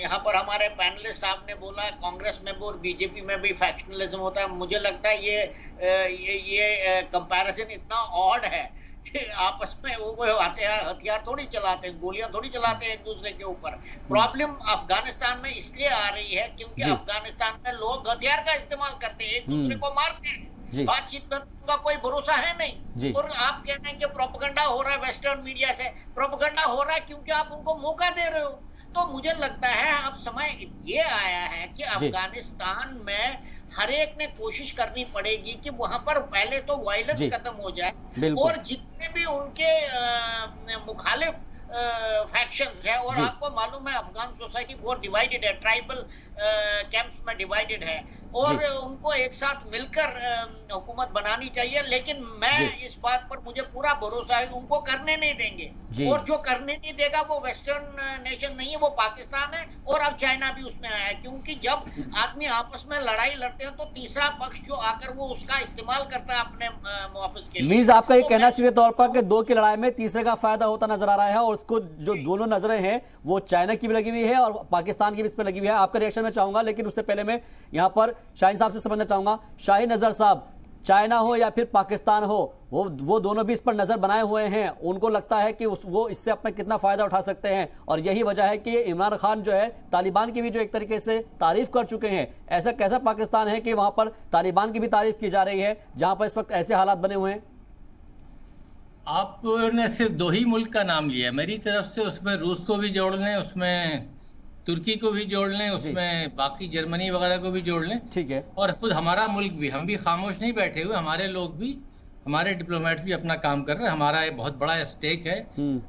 यहाँ पर हमारे पैनलिस्ट साहब ने बोला कांग्रेस में भी और बीजेपी में भी फैक्शनलिज्म होता है। मुझे लगता है ये कंपैरिजन इतना ऑड है कि आपस में वो हथियार थोड़ी चलाते हैं, गोलियां थोड़ी चलाते हैं एक दूसरे के ऊपर। प्रॉब्लम अफगानिस्तान में इसलिए आ रही है क्योंकि अफगानिस्तान में लोग हथियार का इस्तेमाल करते हैं, एक दूसरे को मारते हैं, बातचीत में उनका कोई भरोसा है नहीं। और आप कहते हैं कि प्रोपेगेंडा हो रहा है वेस्टर्न मीडिया से, प्रोपेगेंडा हो रहा है क्योंकि आप उनको मौका दे रहे हो। तो मुझे लगता है अब समय ये आया है कि अफगानिस्तान में हर एक ने कोशिश करनी पड़ेगी कि वहां पर पहले तो वायलेंस खत्म हो जाए और जितने भी उनके मुखालिफ फैक्शंस है, और आपको मालूम है अफगान सोसाइटी बहुत डिवाइडेड है, ट्राइबल कैंप्स में डिवाइडेड है, और उनको एक साथ मिलकर हुकूमत बनानी चाहिए। लेकिन मैं इस बात पर मुझे पूरा भरोसा है उनको करने नहीं देंगे, और जो करने नहीं देगा वो वेस्टर्न नेशन नहीं है, वो पाकिस्तान है, और अब चाइना भी उसमें आया है। क्योंकि जब आदमी आपस में लड़ाई लड़ते हैं तो तीसरा पक्ष जो आकर वो उसका इस्तेमाल करता है अपने मुआफिज के लिए। मीन्स आपका ये कहना सीधे तौर पर कि दो की लड़ाई में तीसरे का फायदा होता नजर आ रहा है, और उसको जो दोनों नजरें हैं वो चाइना की भी लगी हुई है और पाकिस्तान की भी इस पर लगी हुई है। आपका रिएक्शन मैं चाहूंगा, लेकिन उससे पहले मैं यहां पर शाहीन साहब से समझना चाहूंगा। शाहीन नजर साहब, चाइना हो या फिर पाकिस्तान हो, वो दोनों भी इस पर नजर बनाए हुए हैं, उनको लगता है कि वो इससे अपना कितना फायदा उठा सकते हैं, और यही वजह है कि इमरान खान जो है तालिबान की भी जो एक तरीके से तारीफ कर चुके हैं। ऐसा कैसा पाकिस्तान है कि वहां पर तालिबान की भी तारीफ की जा रही है जहां पर इस वक्त ऐसे हालात बने हुए हैं? आपने सिर्फ दो ही मुल्क का नाम लिया, मेरी तरफ से उसमें रूस को भी जोड़ लें, उसमें तुर्की को भी जोड़ लें, उसमें बाकी जर्मनी वगैरह को भी जोड़ लें, ठीक है, और खुद हमारा मुल्क भी, हम भी खामोश नहीं बैठे हुए, हमारे लोग भी, हमारे डिप्लोमेट भी अपना काम कर रहे हैं। हमारा एक बहुत बड़ा स्टेक है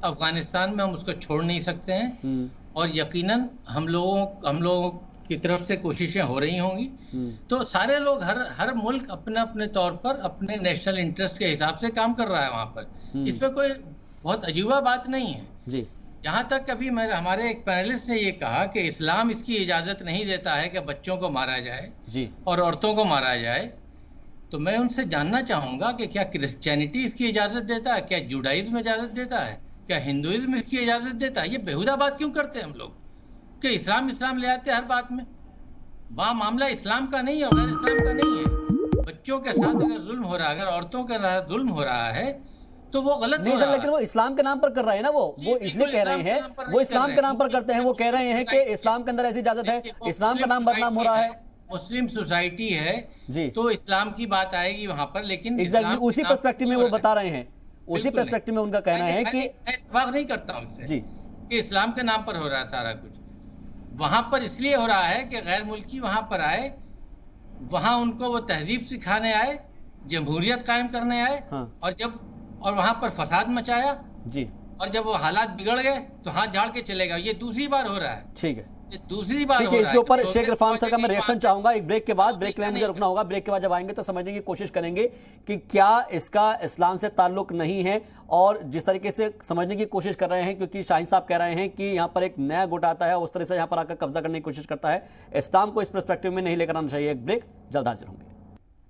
अफगानिस्तान में, हम उसको छोड़ नहीं सकते हैं, और यकीनन हम लोगों की तरफ से कोशिशें हो रही होंगी। तो सारे लोग, हर मुल्क अपने अपने तौर पर अपने नेशनल इंटरेस्ट के हिसाब से काम कर रहा है वहां पर। इसमें कोई बहुत अजूबा बात नहीं है। जहाँ तक अभी हमारे एक पैनलिस्ट ने ये कहा कि इस्लाम इसकी इजाज़त नहीं देता है कि बच्चों को मारा जाए जी और औरतों को मारा जाए, तो मैं उनसे जानना चाहूँगा कि क्या क्रिश्चियनिटी इसकी इजाज़त देता है, क्या जुडाइज्म इजाज़त देता है, क्या हिंदुइज्म इसकी इजाज़त देता है? ये बेहुदा बात क्यों करते हैं हम लोग कि इस्लाम इस्लाम ले आते हैं हर बात में? वहाँ मामला इस्लाम का नहीं है और गैर इस्लाम का नहीं है। बच्चों के साथ अगर जुल्म हो रहा है, अगर औरतों के साथ जुल्म हो रहा है, तो वो गलत नहीं सर, लेकिन वो इस्लाम के नाम पर कर रहे हैं ना, वो इसलिए कह रहे हैं, वो इस्लाम के नाम पर करते हैं, वो कह रहे हैं कि इस्लाम के अंदर ऐसी इजाजत है, इस्लाम का नाम बदनाम हो रहा है। मुस्लिम सोसाइटी है जी, तो इस्लाम की बात आएगी वहां पर, लेकिन एग्जैक्टली उसी पर्सपेक्टिव में वो बता रहे हैं, उसी पर्सपेक्टिव में उनका कहना है कि इत्तेफाक नहीं करता हूं इससे जी कि इस्लाम के नाम पर हो रहा है सारा कुछ। वहां पर इसलिए हो रहा है कि गैर मुल्की वहां पर आए, वहां उनको वो तहजीब सिखाने आए, जमहूरियत कायम करने आए, और वहां पर फसाद मचाया जी, और जब वो हालात बिगड़ गए तो हाथ झाड़ के चलेगा। ये दूसरी बार हो रहा है। ठीक है, ये दूसरी बार ठीक है। इसके ऊपर शेख इरफान सर का मैं रिएक्शन चाहूंगा एक ब्रेक के बाद। ब्रेक के लिए मुझे रुकना होगा। ब्रेक के बाद जब आएंगे तो समझने की कोशिश करेंगे कि क्या इसका इस्लाम से ताल्लुक नहीं है, और जिस तरीके से समझने की कोशिश कर रहे हैं, क्योंकि शाहीन साहब कह रहे हैं कि यहाँ पर एक नया गुट आता है, उस तरह से यहाँ पर आकर कब्जा करने की कोशिश करता है। इस्लाम को इस पर्सपेक्टिव में नहीं लेकर आना चाहिए। एक ब्रेक, जल्द हाजिर होंगे।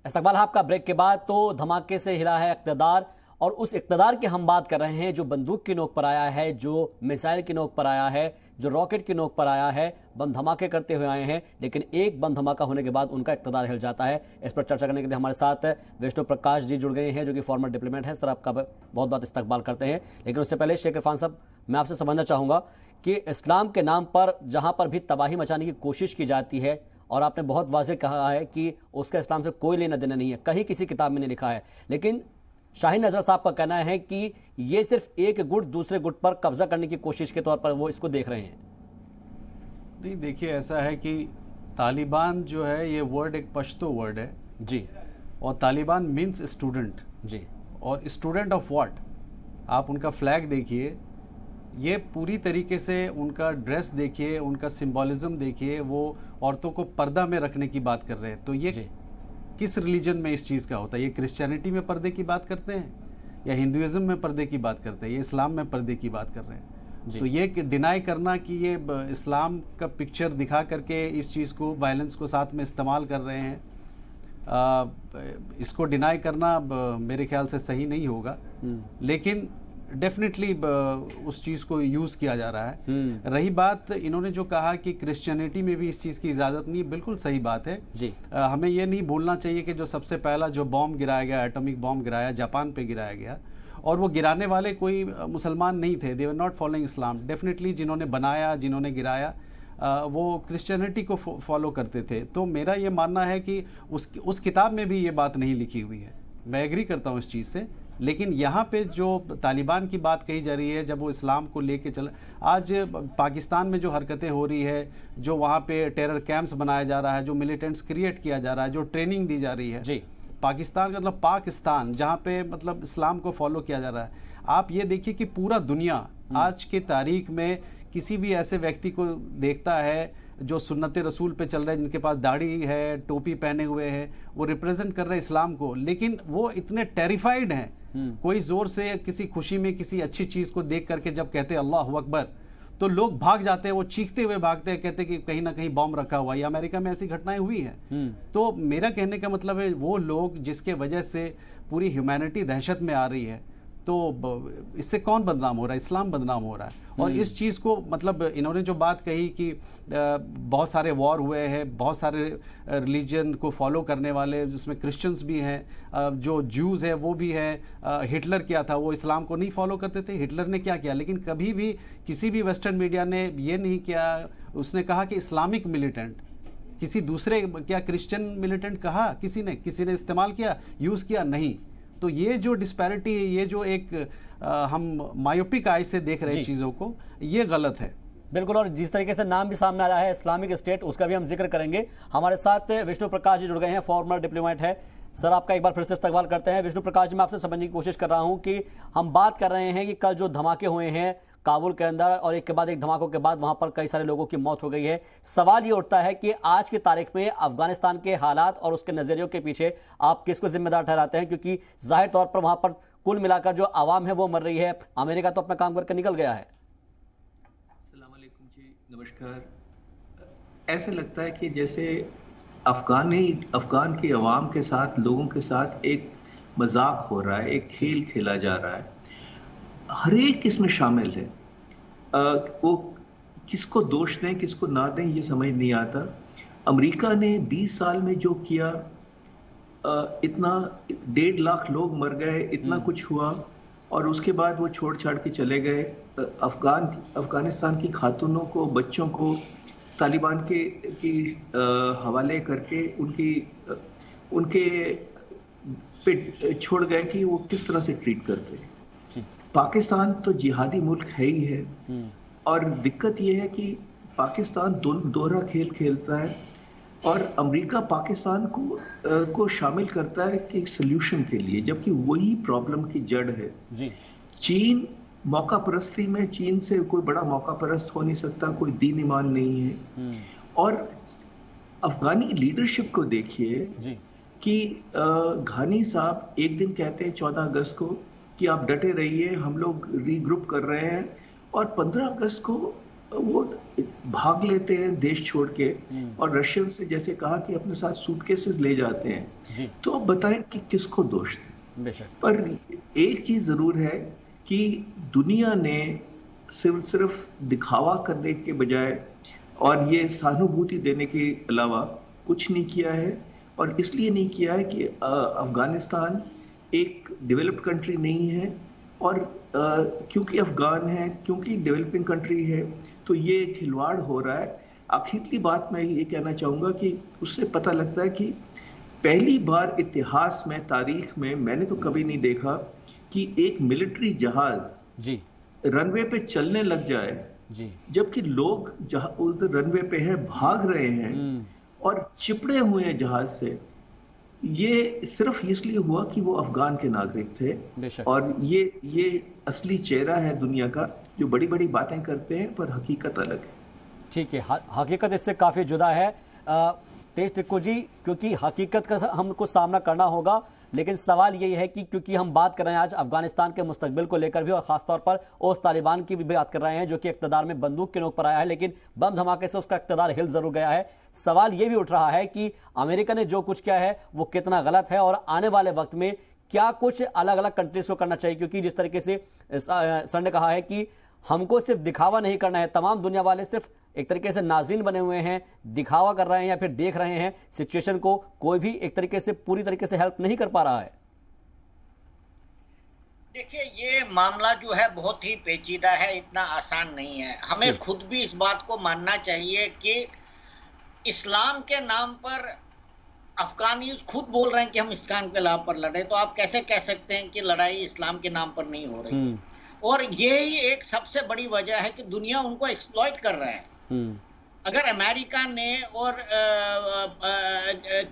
इस्तकबाल आपका ब्रेक के बाद। तो धमाके से हिला है इक़्तिदार, और उस इक़्तिदार की हम बात कर रहे हैं जो बंदूक की नोक पर आया है, जो मिसाइल की नोक पर आया है, जो रॉकेट की नोक पर आया है, बम धमाके करते हुए आए हैं, लेकिन एक बम धमाका होने के बाद उनका इक़्तिदार हिल जाता है। इस पर चर्चा करने के लिए हमारे साथ विष्णु प्रकाश जी जुड़ गए हैं, जो कि फॉर्मर डिप्लोमेट हैं। सर, आपका बहुत बहुत इस्तकबाल करते हैं। लेकिन उससे पहले शेख इरफान साहब, मैं आपसे समझना चाहूँगा कि इस्लाम के नाम पर जहाँ पर भी तबाही मचाने की कोशिश की जाती है, और आपने बहुत वाज़ेह कहा है कि उसका इस्लाम से कोई लेना देना नहीं है, कहीं किसी किताब में नहीं लिखा है, लेकिन शाहीन नज़र साहब का कहना है कि ये सिर्फ एक गुट दूसरे गुट पर कब्जा करने की कोशिश के तौर पर वो इसको देख रहे हैं। नहीं, देखिए ऐसा है कि तालिबान जो है ये वर्ड एक पश्तो वर्ड है जी, और तालिबान मीन्स स्टूडेंट जी, और स्टूडेंट ऑफ व्हाट? आप उनका फ्लैग देखिए, ये पूरी तरीके से उनका ड्रेस देखिए, उनका सिंबॉलिज्म देखिए, वो औरतों को पर्दा में रखने की बात कर रहे हैं। तो ये किस रिलीजन में इस चीज़ का होता है? ये क्रिश्चियनिटी में पर्दे की बात करते हैं, या हिंदुइज्म में पर्दे की बात करते हैं, ये इस्लाम में पर्दे की बात कर रहे हैं। तो ये डिनाई करना कि ये इस्लाम का पिक्चर दिखा करके इस चीज़ को, वायलेंस को साथ में इस्तेमाल कर रहे हैं, इसको डिनाई करना मेरे ख्याल से सही नहीं होगा। लेकिन डेफिनेटली उस चीज़ को यूज़ किया जा रहा है। रही बात इन्होंने जो कहा कि क्रिश्चियनिटी में भी इस चीज़ की इजाज़त नहीं है, बिल्कुल सही बात है जी। हमें ये नहीं भूलना चाहिए कि जो सबसे पहला जो बॉम्ब गिराया गया, एटॉमिक बॉम्ब गिराया, जापान पे गिराया गया, और वो गिराने वाले कोई मुसलमान नहीं थे, they were not following Islam. Definitely जिन्होंने बनाया, जिन्होंने गिराया, वो क्रिश्चियनिटी को फॉलो करते थे। तो मेरा ये मानना है कि उस किताब में भी ये बात नहीं लिखी हुई है। मैं एग्री करता हूँ इस चीज़ से, लेकिन यहाँ पे जो तालिबान की बात कही जा रही है, जब वो इस्लाम को लेके चल, आज पाकिस्तान में जो हरकतें हो रही है, जो वहाँ पे टेरर कैंप्स बनाया जा रहा है, जो मिलिटेंट्स क्रिएट किया जा रहा है, जो ट्रेनिंग दी जा रही है जी। पाकिस्तान का मतलब पाकिस्तान, जहाँ पे मतलब इस्लाम को फॉलो किया जा रहा है। आप ये देखिए कि पूरा दुनिया आज की तारीख में किसी भी ऐसे व्यक्ति को देखता है जो सुन्नत रसूल पे चल रहे हैं, जिनके पास दाढ़ी है, टोपी पहने हुए हैं, वो रिप्रेजेंट कर रहे हैं इस्लाम को, लेकिन वो इतने टेरिफाइड हैं। कोई जोर से किसी खुशी में किसी अच्छी चीज़ को देख करके जब कहते हैं अल्लाह अकबर, तो लोग भाग जाते हैं, वो चीखते हुए भागते हैं, कहते हैं कि कहीं ना कहीं बॉम्ब रखा हुआ है। अमेरिका में ऐसी घटनाएं हुई हैं। तो मेरा कहने का मतलब है, वो लोग जिसके वजह से पूरी ह्यूमैनिटी दहशत में आ रही है, तो इससे कौन बदनाम हो रहा है? इस्लाम बदनाम हो रहा है। और इस चीज़ को मतलब इन्होंने जो बात कही कि बहुत सारे वॉर हुए हैं, बहुत सारे रिलीजन को फॉलो करने वाले, जिसमें क्रिश्चियंस भी हैं, जो ज्यूज़ हैं वो भी हैं। हिटलर क्या था, वो इस्लाम को नहीं फॉलो करते थे, हिटलर ने क्या किया? लेकिन कभी भी किसी भी वेस्टर्न मीडिया ने ये नहीं किया, उसने कहा कि इस्लामिक मिलिटेंट, किसी दूसरे, क्या क्रिश्चियन मिलिटेंट कहा किसी ने इस्तेमाल किया, यूज़ किया? नहीं। तो ये जो डिस्पैरिटी है, ये जो एक हम मायोपिक आई से देख रहे हैं चीज़ों को, ये गलत है बिल्कुल। और जिस तरीके से नाम भी सामने आ रहा है इस्लामिक स्टेट, उसका भी हम जिक्र करेंगे। हमारे साथ विष्णु प्रकाश जी जुड़ गए हैं, फॉर्मर डिप्लोमेट है। सर, आपका एक बार फिर से इस्तकबाल करते हैं। विष्णु प्रकाश जी, मैं आपसे समझने की कोशिश कर रहा हूं कि हम बात कर रहे हैं कि कल जो धमाके हुए हैं काबुल के अंदर, और एक के बाद एक धमाकों के बाद वहां पर कई सारे लोगों की मौत हो गई है। सवाल ये उठता है कि आज की तारीख में अफगानिस्तान के हालात और उसके नजरियों के पीछे आप किसको जिम्मेदार ठहराते हैं? क्योंकि जाहिर तौर पर वहां पर कुल मिलाकर जो आवाम है वो मर रही है, अमेरिका तो अपना काम करके निकल गया है। नमस्कार। ऐसा लगता है कि जैसे अफगान की अवाम के साथ, लोगों के साथ एक मजाक हो रहा है, एक खेल खेला जा रहा है। हर एक इसमें शामिल है। वो किसको दोष दें किसको ना दें ये समझ नहीं आता। अमेरिका ने 20 साल में जो किया, इतना 1.5 लाख लोग मर गए, इतना कुछ हुआ, और उसके बाद वो छोड़ छाड़ के चले गए। अफगानिस्तान की खातूनों को, बच्चों को तालिबान के हवाले करके उनके पे छोड़ गए कि वो किस तरह से ट्रीट करते हैं। पाकिस्तान तो जिहादी मुल्क है ही है, और दिक्कत ये है कि पाकिस्तान दोहरा खेल खेलता है, और अमेरिका पाकिस्तान को शामिल करता है कि सल्यूशन के लिए, जबकि वही प्रॉब्लम की जड़ है। चीन मौका परस्ती में, चीन से कोई बड़ा मौका परस्त हो नहीं सकता, कोई दीन ईमान नहीं है। और अफगानी लीडरशिप को देखिए कि घानी साहब एक दिन कहते हैं 14 अगस्त को कि आप डटे रहिए, हम लोग रीग्रुप कर रहे हैं, और 15 अगस्त को वो भाग लेते हैं देश छोड़ के, और रशियन से जैसे कहा कि अपने साथ सूटकेसेस ले जाते हैं। तो अब बताएं कि किसको दोष दें। पर एक चीज जरूर है कि दुनिया ने सिर्फ दिखावा करने के बजाय और ये सहानुभूति देने के अलावा कुछ नहीं किया है, और इसलिए नहीं किया है कि अफगानिस्तान एक डेवलप्ड कंट्री नहीं है, और क्योंकि अफगान है, क्योंकि डेवलपिंग कंट्री है, तो ये खिलवाड़ हो रहा है। आखिरी बात मैं ये कहना चाहूँगा कि उससे पता लगता है कि पहली बार इतिहास में, तारीख में मैंने तो कभी नहीं देखा कि एक मिलिट्री जहाज रनवे पे चलने लग जाए, जबकि लोग उधर रनवे पे हैं, भाग रहे हैं और चिपड़े हुए हैं जहाज से। ये सिर्फ इसलिए हुआ कि वो अफगान के नागरिक थे, और ये असली चेहरा है दुनिया का, जो बड़ी बड़ी बातें करते हैं पर हकीकत अलग है। ठीक है, हकीकत इससे काफ़ी जुदा है तेज तिक्कू जी, क्योंकि हकीकत का हमको सामना करना होगा। लेकिन सवाल यही है कि क्योंकि हम बात कर रहे हैं आज अफगानिस्तान के मुस्तकबिल को लेकर भी, और ख़ासतौर पर उस तालिबान की भी बात कर रहे हैं जो कि इक़्तिदार में बंदूक के नोक पर आया है, लेकिन बम धमाके से उसका इक़्तिदार हिल ज़रूर गया है। सवाल ये भी उठ रहा है कि अमेरिका ने जो कुछ किया है वो कितना गलत है, और आने वाले वक्त में क्या कुछ अलग अलग कंट्रीज को करना चाहिए। क्योंकि जिस तरीके से सर ने कहा है कि हमको सिर्फ दिखावा नहीं करना है, तमाम दुनिया वाले सिर्फ एक तरीके से नाज़रीन बने हुए हैं, दिखावा कर रहे हैं या फिर देख रहे हैं सिचुएशन को, कोई भी एक तरीके से पूरी तरीके से हेल्प नहीं कर पा रहा है। देखिए, ये मामला जो है बहुत ही पेचीदा है, इतना आसान नहीं है। हमें खुद भी इस बात को मानना चाहिए कि इस्लाम के नाम पर अफगानी खुद बोल रहे हैं कि हम इस्लाम के नाम पर लड़े, तो आप कैसे कह सकते हैं कि लड़ाई इस्लाम के नाम पर नहीं हो रही? और यही एक सबसे बड़ी वजह है कि दुनिया उनको एक्सप्लॉइट कर रहा है। अगर अमेरिका ने और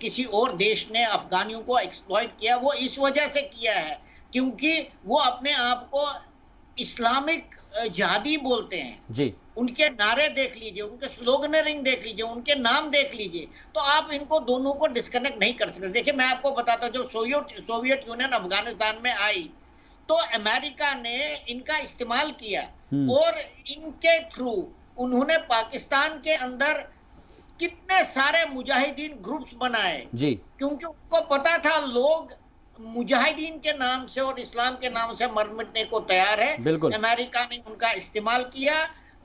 किसी और देश ने अफगानियों को एक्सप्लॉइट किया, वो इस वजह से किया है क्योंकि वो अपने आप को इस्लामिक जिहादी बोलते हैं जी। उनके नारे देख लीजिए, उनके स्लोगनरिंग देख लीजिए, उनके नाम देख लीजिए, तो आप इनको दोनों को डिस्कनेक्ट नहीं कर सकते। देखिए, मैं आपको बताता हूँ, जब सोवियत यूनियन अफगानिस्तान में आई तो अमेरिका ने इनका इस्तेमाल किया, और इनके थ्रू उन्होंने पाकिस्तान के अंदर कितने सारे मुजाहिदीन ग्रुप्स बनाए जी, क्योंकि उनको पता था लोग मुजाहिदीन के नाम से और इस्लाम के नाम से मर मिटने को तैयार है। अमेरिका ने उनका इस्तेमाल किया,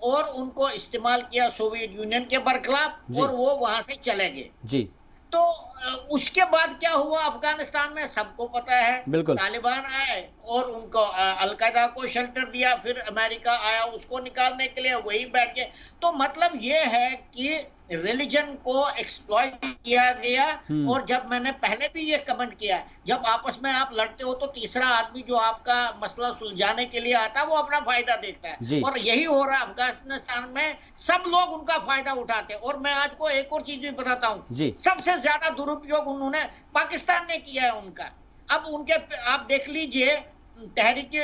और उनको इस्तेमाल किया सोवियत यूनियन के बरखिलाफ, और वो वहां से चले गए जी। तो उसके बाद क्या हुआ अफगानिस्तान में सबको पता है। तालिबान आए और उनको अलकायदा को शेल्टर दिया, फिर अमेरिका आया उसको निकालने के लिए, वही बैठ गए। तो मतलब ये है कि रिलीजन को एक्सप्लॉइट किया गया। और जब मैंने पहले भी ये कमेंट किया, जब आपस में आप लड़ते हो तो तीसरा आदमी जो आपका मसला सुलझाने के लिए आता है वो अपना फायदा देखता है, और यही हो रहा है अफगानिस्तान में। सब लोग उनका फायदा उठाते हैं। और मैं आज को एक और चीज भी बताता हूँ, सबसे ज्यादा दुरुपयोग उन्होंने पाकिस्तान ने किया है उनका। अब उनके आप देख लीजिए, तहरीक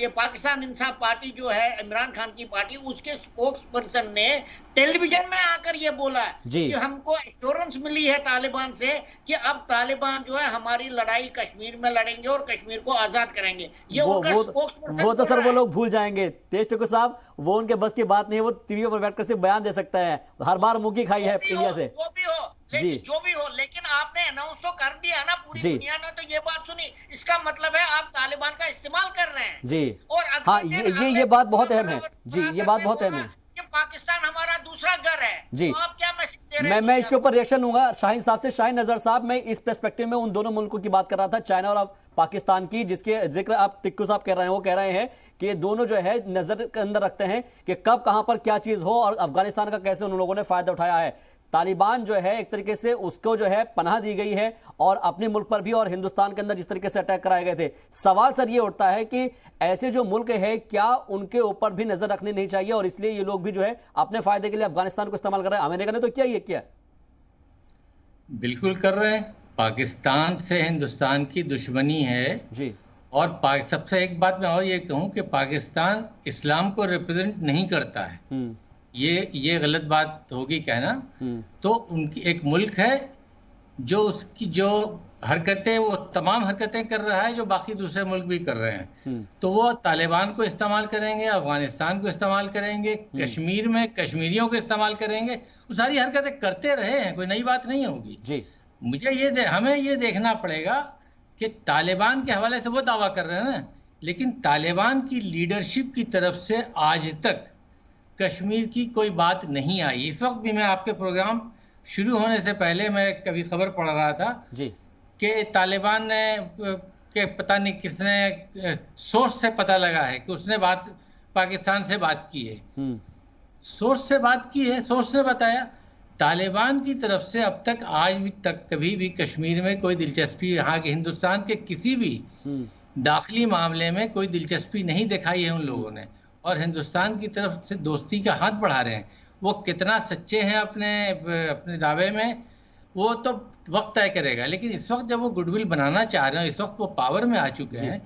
ये पाकिस्तान इंसाफ पार्टी जो है इमरान खान की पार्टी, उसके स्पोक्स पर्सन ने टेलीविजन में आकर ये बोला है कि हमको एश्योरेंस मिली है तालिबान से कि अब तालिबान जो है हमारी लड़ाई कश्मीर में लड़ेंगे और कश्मीर को आजाद करेंगे। ये उनका स्पोक्स पर्सन वो तो सर वो लोग भूल जाएंगे तेज ठाकुर साहब, वो उनके बस की बात नहीं है। वो टीवी पर बैठकर सिर्फ बयान दे सकते हैं, हर बार मुंह खाई है इंडिया से। जो भी हो, लेकिन आपने अनाउंस तो कर दिया ना, पूरी दुनिया ने तो ये बात सुनी, इसका मतलब है आप तालिबान का इस्तेमाल कर रहे हैं जी। और हाँ, ये बात बहुत अहम है जी, ये बात बहुत अहम है कि पाकिस्तान हमारा दूसरा घर है जी। तो आप क्या मैसेज दे रहे हैं? मैं इसके ऊपर रिएक्शन लूंगा शाहीन साहब से। शाहीन नजर साहब, मैं इस पर्सपेक्टिव में उन दोनों मुल्कों की बात कर रहा था, चाइना और पाकिस्तान की, जिसके जिक्र आप टिक्कू साहब कह रहे हैं। वो कह रहे हैं कि ये दोनों जो है नजर के अंदर रखते हैं कि कब कहां पर क्या चीज हो, और अफगानिस्तान का कैसे उन लोगों ने फायदा उठाया है। तालिबान जो है एक तरीके से उसको जो है पनाह दी गई है, और अपने मुल्क पर भी और हिंदुस्तान के अंदर जिस तरीके से अटैक कराए गए थे। सवाल सर ये उठता है कि ऐसे जो मुल्क है क्या उनके ऊपर भी नजर रखनी नहीं चाहिए, और इसलिए ये लोग भी जो है अपने फायदे के लिए अफगानिस्तान को इस्तेमाल कर रहे हैं। अमेरिका ने तो क्या ये किया, बिल्कुल कर रहे हैं। पाकिस्तान से हिंदुस्तान की दुश्मनी है जी। और सबसे एक बात मैं और ये कहूं कि पाकिस्तान इस्लाम को रिप्रेजेंट नहीं करता है, ये गलत बात होगी कहना। तो उनकी एक मुल्क है जो उसकी जो हरकतें, वो तमाम हरकतें कर रहा है जो बाकी दूसरे मुल्क भी कर रहे हैं। तो वो तालिबान को इस्तेमाल करेंगे, अफगानिस्तान को इस्तेमाल करेंगे, कश्मीर में कश्मीरियों को इस्तेमाल करेंगे, वो सारी हरकतें करते रहे हैं, कोई नई बात नहीं होगी जी। मुझे हमें ये देखना पड़ेगा कि तालिबान के हवाले से वो दावा कर रहे हैं ना, लेकिन तालिबान की लीडरशिप की तरफ से आज तक कश्मीर की कोई बात नहीं आई। इस वक्त भी मैं आपके प्रोग्राम शुरू होने से पहले मैं कभी खबर पढ़ रहा था जी कि तालिबान ने के पता नहीं किसने सोर्स से पता लगा है कि उसने पाकिस्तान से बात की है, सोर्स से बात की है, सोर्स ने बताया। तालिबान की तरफ से अब तक आज भी तक कभी भी कश्मीर में कोई दिलचस्पी, यहाँ के हिंदुस्तान के किसी भी दाखिली मामले में कोई दिलचस्पी नहीं दिखाई है उन लोगों ने, और हिंदुस्तान की तरफ से दोस्ती का हाथ बढ़ा रहे हैं। वो कितना सच्चे हैं अपने दावे में वो तो वक्त तय करेगा, लेकिन इस वक्त जब वो गुडविल बनाना चाह रहे हैं, इस वक्त वो पावर में आ चुके हैं,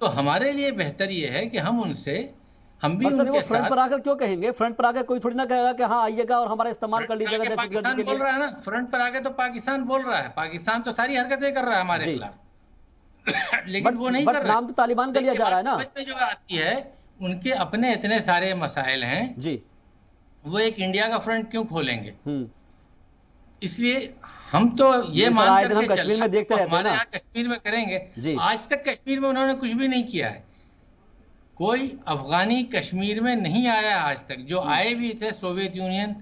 तो हमारे लिए बेहतर ये है कि हम भी उनके साथ। फ्रंट पर आकर क्यों कहेंगे? फ्रंट पर आकर कोई थोड़ी ना कहेगा कि हाँ आइएगा और हमारा इस्तेमाल कर लीजिएगा। पाकिस्तान बोल रहा है ना, फ्रंट पर आके तो पाकिस्तान बोल रहा है, पाकिस्तान तो सारी हरकतें कर रहा है हमारे खिलाफ, लेकिन वो नहीं कर रहा। नाम तो तालिबान का लिया जा रहा है ना। जो आती है उनके अपने इतने सारे मसाइल हैं जी, वो एक इंडिया का फ्रंट क्यों खोलेंगे? इसलिए हम तो ये मान कर के कश्मीर में देखते रहते हैं ना, कश्मीर में करेंगे। आज तक कश्मीर में उन्होंने कुछ भी नहीं किया है, कोई अफगानी कश्मीर में नहीं आया आज तक। जो आए भी थे सोवियत यूनियन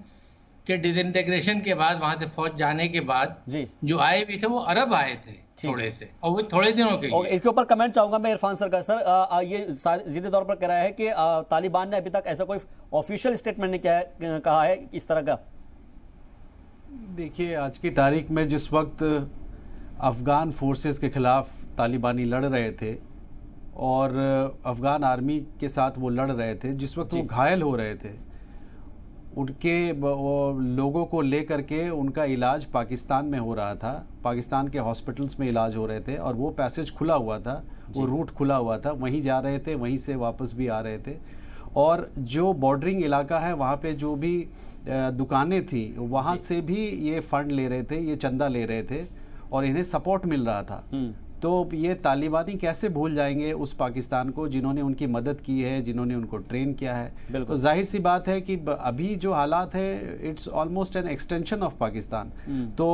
के डिसइंटीग्रेशन के बाद, वहां से फौज जाने के बाद जो आए भी थे वो अरब आए थे थोड़े से, और वो थोड़े दिनों के लिए। इसके ऊपर कमेंट चाहूंगा मैं इरफान सर का। सर ये सीधे तौर पर कह रहा है कि तालिबान ने अभी तक ऐसा कोई ऑफिशियल स्टेटमेंट नहीं कहा है इस तरह का। देखिए, आज की तारीख में जिस वक्त अफगान फोर्सेस के खिलाफ तालिबानी लड़ रहे थे और अफगान आर्मी के साथ वो लड़ रहे थे, जिस वक्त वो घायल हो रहे थे, उनके लोगों को लेकर के उनका इलाज पाकिस्तान में हो रहा था, पाकिस्तान के हॉस्पिटल्स में इलाज हो रहे थे, और वो पैसेज खुला हुआ था, वो रूट खुला हुआ था, वहीं जा रहे थे, वहीं से वापस भी आ रहे थे। और जो बॉर्डरिंग इलाका है वहाँ पे जो भी दुकानें थी वहाँ से भी ये फंड ले रहे थे, ये चंदा ले रहे थे, और इन्हें सपोर्ट मिल रहा था। तो ये तालिबानी कैसे भूल जाएंगे उस पाकिस्तान को जिन्होंने उनकी मदद की है, जिन्होंने उनको ट्रेन किया है। तो जाहिर सी बात है कि अभी जो हालात है it's almost an extension of Pakistan. तो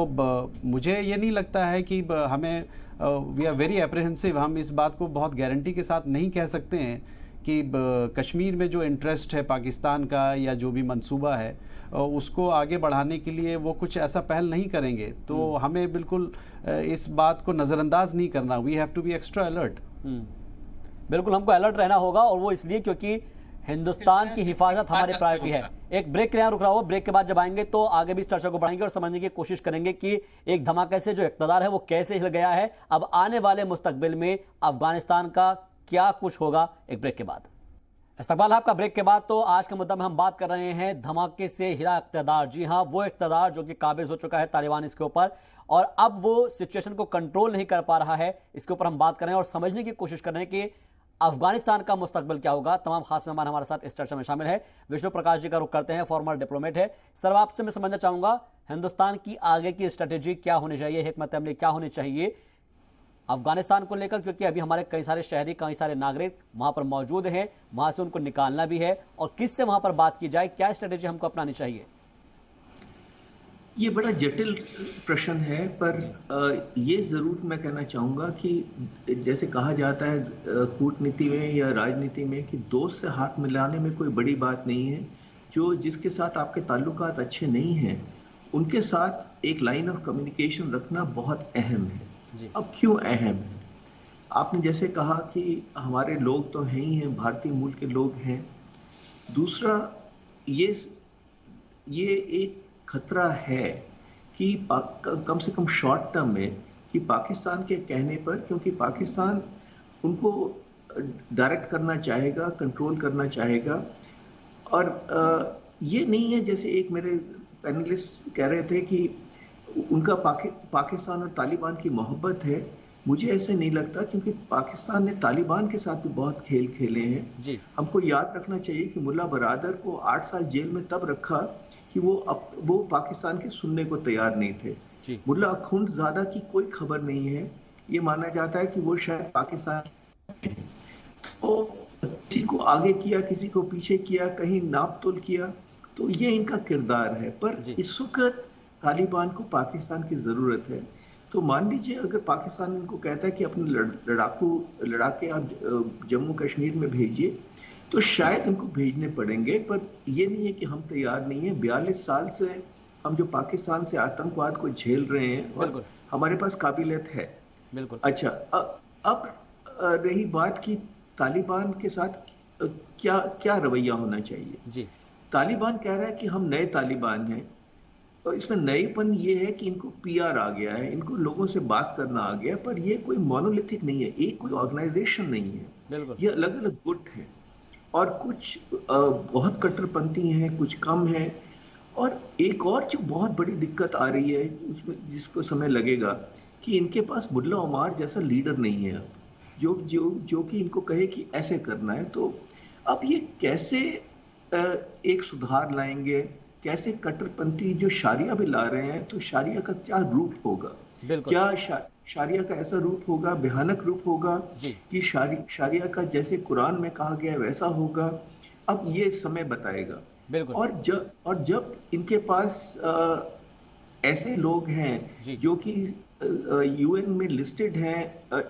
मुझे ये नहीं लगता है कि हमें वी आर वेरी एप्रीहेंसिव, हम इस बात को बहुत गारंटी के साथ नहीं कह सकते हैं कि कश्मीर में जो इंटरेस्ट है पाकिस्तान का या जो भी मंसूबा है उसको आगे बढ़ाने के लिए वो कुछ ऐसा पहल नहीं करेंगे। तो हमें बिल्कुल इस बात को नज़रअंदाज नहीं करना। We have to be extra alert. बिल्कुल हमको अलर्ट रहना होगा, और वो इसलिए क्योंकि हिंदुस्तान की हिफाजत हमारी प्रायोरिटी है। एक ब्रेक के लिए रुक रहा हो, ब्रेक के बाद जब आएंगे तो आगे भी इस चर्चा को बढ़ाएंगे और समझने की कोशिश करेंगे कि एक धमाके से जो इक़्तिदार है वो कैसे हिल गया है। अब आने वाले मुस्तकबिल में अफगानिस्तान का क्या कुछ होगा, एक ब्रेक के बाद। इस्तकबाल आपका ब्रेक के बाद। तो आज के मुद्दा में हम बात कर रहे हैं धमाके से हिला इक़्तिदार। जी हाँ, वो इक़्तिदार जो कि काबिज हो चुका है तालिबान इसके ऊपर, और अब वो सिचुएशन को कंट्रोल नहीं कर पा रहा है। इसके ऊपर हम बात कर रहे हैं और समझने की कोशिश कर रहे हैं कि अफगानिस्तान का मुस्तकबिल क्या होगा? तमाम खास मेहमान हमारे साथ इस चर्चा में शामिल है। विष्णु प्रकाश जी का रुख करते हैं, फॉर्मर डिप्लोमेट है। सर, आपसे मैं समझना चाहूंगा हिंदुस्तान की आगे की स्ट्रेटेजी क्या होनी चाहिए, हिकमत अमली क्या होनी चाहिए अफगानिस्तान को लेकर, क्योंकि अभी हमारे कई सारे शहरी, कई सारे नागरिक वहां पर मौजूद हैं, वहां से उनको निकालना भी है, और किससे वहां पर बात की जाए, क्या स्ट्रेटेजी हमको अपनानी चाहिए? ये बड़ा जटिल प्रश्न है, पर ये ज़रूर मैं कहना चाहूँगा कि जैसे कहा जाता है कूटनीति में या राजनीति में कि दोस्त से हाथ मिलाने में कोई बड़ी बात नहीं है। जो जिसके साथ आपके ताल्लुकात अच्छे नहीं हैं उनके साथ एक लाइन ऑफ कम्युनिकेशन रखना बहुत अहम है। अब क्यों अहम है? आपने जैसे कहा कि हमारे लोग तो हैं ही हैं, भारतीय मूल के लोग हैं। दूसरा, ये एक खतरा है कि कम से कम शॉर्ट टर्म में कि पाकिस्तान के कहने पर, क्योंकि पाकिस्तान उनको डायरेक्ट करना चाहेगा, कंट्रोल करना चाहेगा, और ये नहीं है जैसे एक मेरे पैनलिस्ट कह रहे थे कि उनका पाकिस्तान और तालिबान की मोहब्बत है। मुझे ऐसे नहीं लगता, क्योंकि पाकिस्तान ने तालिबान के साथ भी बहुत खेल खेले हैं। हमको याद रखना चाहिए कि मुल्ला बरादर को 8 साल जेल में तब रखा कि वो पाकिस्तान के सुनने को तैयार नहीं थे। मुल्ला अखुंदजादा की कोई खबर नहीं है, ये माना जाता है कि वो शायद पाकिस्तान तो किसी को आगे किया, किसी को पीछे किया, कहीं नाप तोल किया, तो ये इनका किरदार है। पर इस वक्त तालिबान को पाकिस्तान की जरूरत है। तो मान लीजिए अगर पाकिस्तान इनको कहता है कि अपने लड़ाके आप जम्मू कश्मीर में भेजिए, तो शायद इनको भेजने पड़ेंगे। पर ये नहीं है कि हम तैयार नहीं हैं। 42 साल से हम जो पाकिस्तान से आतंकवाद को झेल रहे हैं और हमारे पास काबिलियत है। बिल्कुल। अच्छा, अब रही बात कि तालिबान के साथ क्या रवैया होना चाहिए। जी, तालिबान कह रहा है कि हम नए तालिबान हैं, और इसमें नएपन ये है कि इनको PR आ गया है, इनको लोगों से बात करना आ गया, पर ये कोई मोनोलिथिक नहीं है, एक कोई ऑर्गेनाइजेशन नहीं है। ये अलग अलग गुट हैं, और कुछ बहुत कट्टरपंथी हैं, कुछ कम हैं। और एक और जो बहुत बड़ी दिक्कत आ रही है, उसमें जिसको समय लगेगा, कि इनके पास मुल्ला उमार जैसा लीडर नहीं है अब, जो कि इनको कहे कि ऐसे करना है। तो अब ये कैसे एक सुधार लाएंगे, कैसे कट्टरपंथी जो शारिया भी ला रहे हैं, तो शारिया का क्या रूप होगा? क्या शारिया का ऐसा रूप होगा, भयानक रूप होगा कि शारिया का जैसे कुरान में कहा गया है वैसा होगा? अब ये समय बताएगा। और जब इनके पास ऐसे लोग हैं जो कि UN में लिस्टेड हैं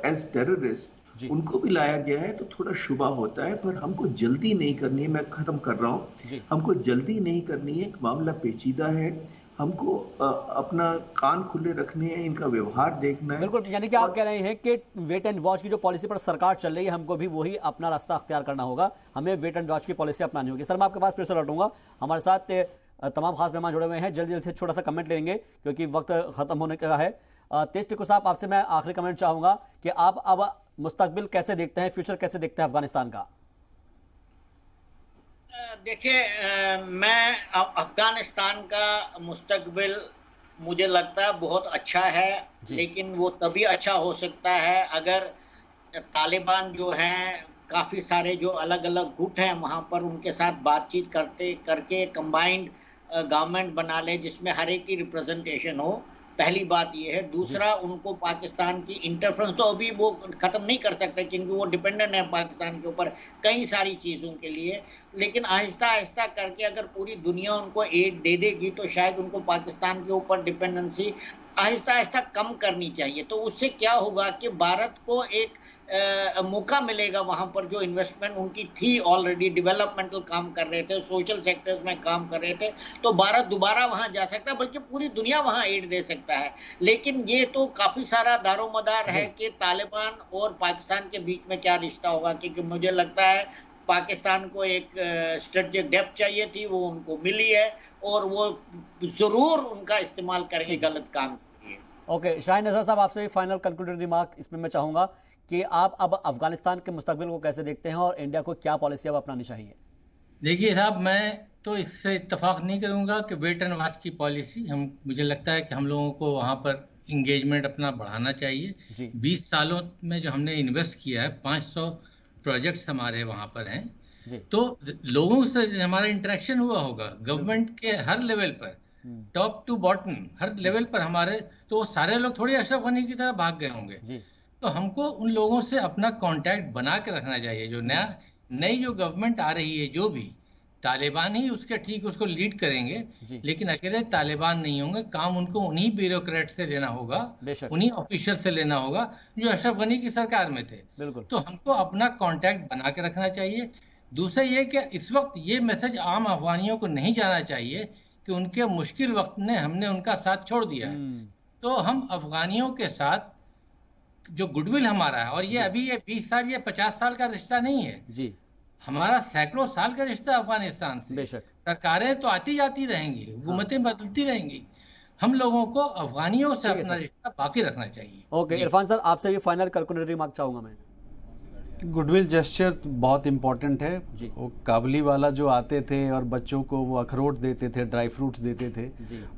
एज टेररिस्ट, उनको भी लाया गया है, तो थोड़ा शुबा होता है। पर हमको जल्दी नहीं करनी है, मैं खत्म कर रहा हूँ, हमको जल्दी नहीं करनी है। मामला पेचीदा है, हमको अपना कान खुले रखने हैं, इनका व्यवहार देखना है। बिल्कुल, यानी कि आप कह रहे हैं कि वेट एंड वॉच की जो पॉलिसी पर सरकार चल रही है, हमको भी वही अपना रास्ता अख्तियार करना होगा, हमें वेट एंड वॉच की पॉलिसी अपनानी होगी। सर, मैं आपके पास फिर से लौटूंगा, हमारे साथ तमाम खास मेहमान जुड़े हुए हैं, जल्दी जल्दी से छोटा सा कमेंट लेंगे क्योंकि वक्त खत्म होने का है। तेज टिक्कू साहब, आपसे मैं आखिरी कमेंट चाहूंगा कि आप अब मुस्तकबिल कैसे देखते हैं, फ्यूचर कैसे देखते हैं अफगानिस्तान का? देखिए, मैं अफगानिस्तान का मुस्तकबिल मुझे लगता है बहुत अच्छा है, लेकिन वो तभी अच्छा हो सकता है अगर तालिबान जो हैं, काफ़ी सारे जो अलग अलग गुट हैं वहाँ पर उनके साथ बातचीत करके कंबाइंड गवर्नमेंट बना ले जिसमें हर एक की रिप्रेजेंटेशन हो। पहली बात ये है। दूसरा, उनको पाकिस्तान की इंटरफेरेंस तो अभी वो ख़त्म नहीं कर सकते क्योंकि वो डिपेंडेंट है पाकिस्तान के ऊपर कई सारी चीज़ों के लिए, लेकिन आहिस्ता आहिस्ता करके अगर पूरी दुनिया उनको एड दे देगी तो शायद उनको पाकिस्तान के ऊपर डिपेंडेंसी आहिस्ता आहिस्ता कम करनी चाहिए। तो उससे क्या होगा कि भारत को एक मौका मिलेगा वहाँ पर जो इन्वेस्टमेंट उनकी थी, ऑलरेडी डेवलपमेंटल काम कर रहे थे, सोशल सेक्टर्स में काम कर रहे थे, तो भारत दोबारा वहाँ जा सकता है, बल्कि पूरी दुनिया वहाँ एड दे सकता है। लेकिन ये तो काफ़ी सारा दारोमदार है कि तालिबान और पाकिस्तान के बीच में क्या रिश्ता होगा, क्योंकि मुझे लगता है पाकिस्तान को एक स्ट्रेटेजिक डेप्थ चाहिए थी, वो उनको मिली है और वो ज़रूर उनका इस्तेमाल करेंगे गलत काम के लिए। ओके, शाहीन नज़र साहब, आपसे भी फाइनल कंक्लूडिंग रिमार्क इसमें मैं चाहूँगा कि आप अब अफगानिस्तान के मुस्तकबिल को कैसे देखते हैं और इंडिया को क्या पॉलिसी अब अपनानी चाहिए? देखिए साहब, मैं तो इससे इत्तेफाक नहीं करूँगा कि वेट एंड वॉच की पॉलिसी, मुझे लगता है कि हम लोगों को वहाँ पर इंगेजमेंट अपना बढ़ाना चाहिए। 20 सालों में जो हमने इन्वेस्ट किया है, 500 प्रोजेक्ट्स हमारे वहाँ पर हैं, तो लोगों से हमारा इंटरेक्शन हुआ होगा, गवर्नमेंट के हर लेवल पर, टॉप टू बॉटम हर लेवल पर हमारे, तो वो सारे लोग थोड़ी अशरफ गनी की तरह भाग गए होंगे। तो हमको उन लोगों से अपना कांटेक्ट बना के रखना चाहिए। जो नई जो गवर्नमेंट आ रही है, जो भी तालिबान ही उसके ठीक उसको लीड करेंगे, लेकिन अकेले तालिबान नहीं होंगे। काम उनको उन्हीं ब्यूरोक्रेट से लेना होगा, उन्हीं ऑफिसर से लेना होगा जो अशरफ गनी की सरकार में थे। तो हमको अपना कांटेक्ट बना के रखना चाहिए। दूसरा ये कि इस वक्त ये मैसेज आम अफगानियों को नहीं जाना चाहिए कि उनके मुश्किल वक्त में हमने उनका साथ छोड़ दिया है। तो हम अफगानियों के साथ जो गुडविल हमारा है, और ये अभी ये 20 साल या 50 साल का रिश्ता नहीं है जी, हमारा सैकड़ों साल का रिश्ता अफगानिस्तान से। सरकारें तो आती जाती रहेंगी, हुकूमतें बदलती रहेंगी, हम लोगों को अफगानियों से अपना रिश्ता बाकी रखना चाहिए। ओके इरफान सर, आपसे भी फाइनल कैलकुलेटरी रिमार्क चाहूंगा मैं। गुडविल जेस्चर बहुत इम्पोर्टेंट है। वो काबली वाला जो आते थे और बच्चों को वो अखरोट देते थे, ड्राई फ्रूट्स देते थे,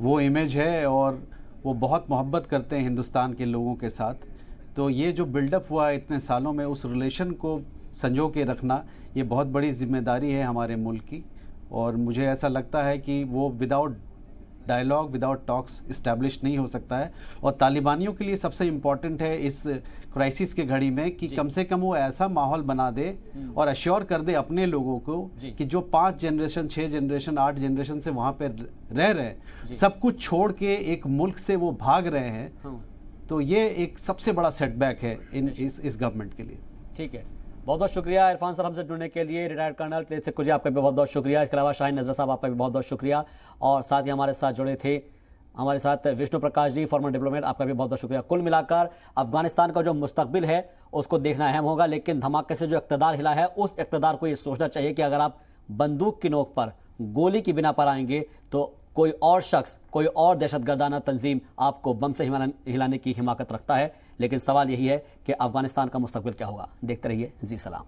वो इमेज है, और वो बहुत मोहब्बत करते हैं हिंदुस्तान के लोगों के साथ। तो ये जो बिल्डअप हुआ इतने सालों में, उस रिलेशन को संजो के रखना, ये बहुत बड़ी जिम्मेदारी है हमारे मुल्क की। और मुझे ऐसा लगता है कि वो without dialogue, without talks establish नहीं हो सकता है। और तालिबानियों के लिए सबसे इम्पॉर्टेंट है इस क्राइसिस के घड़ी में कि कम से कम वो ऐसा माहौल बना दे और अश्योर कर दे अपने लोगों को कि जो 5 जनरेशन, 6 जनरेशन, 8 जनरेशन से वहाँ पे रह रहे हैं, सब कुछ छोड़ के एक मुल्क से वो भाग रहे हैं। तो ये एक सबसे बड़ा सेटबैक है इस गवर्नमेंट के लिए। ठीक है, बहुत बहुत शुक्रिया इरफान सर हमसे जुड़ने के लिए। रिटायर्ड कर्नल तेज सिक्कू आपका भी बहुत बहुत शुक्रिया। इसके अलावा शाहीन नजर साहब आपका भी बहुत बहुत शुक्रिया। और साथ ही हमारे साथ जुड़े थे हमारे साथ विष्णु प्रकाश जी, फॉर्मर डिप्लोमेट, आपका भी बहुत बहुत शुक्रिया। कुल मिलाकर अफगानिस्तान का जो मुस्तकबिल है उसको देखना अहम होगा, लेकिन धमाके से जो इक़्तिदार हिला है उस इक़्तिदार को ये सोचना चाहिए कि अगर आप बंदूक की नोक पर, गोली की बिना पर आएंगे तो कोई और शख्स, कोई और दहशतगर्दाना तंजीम आपको बम से हिलाने की हिमाकत रखता है। लेकिन सवाल यही है कि अफगानिस्तान का मुस्तकबिल क्या होगा। देखते रहिए जी सलाम।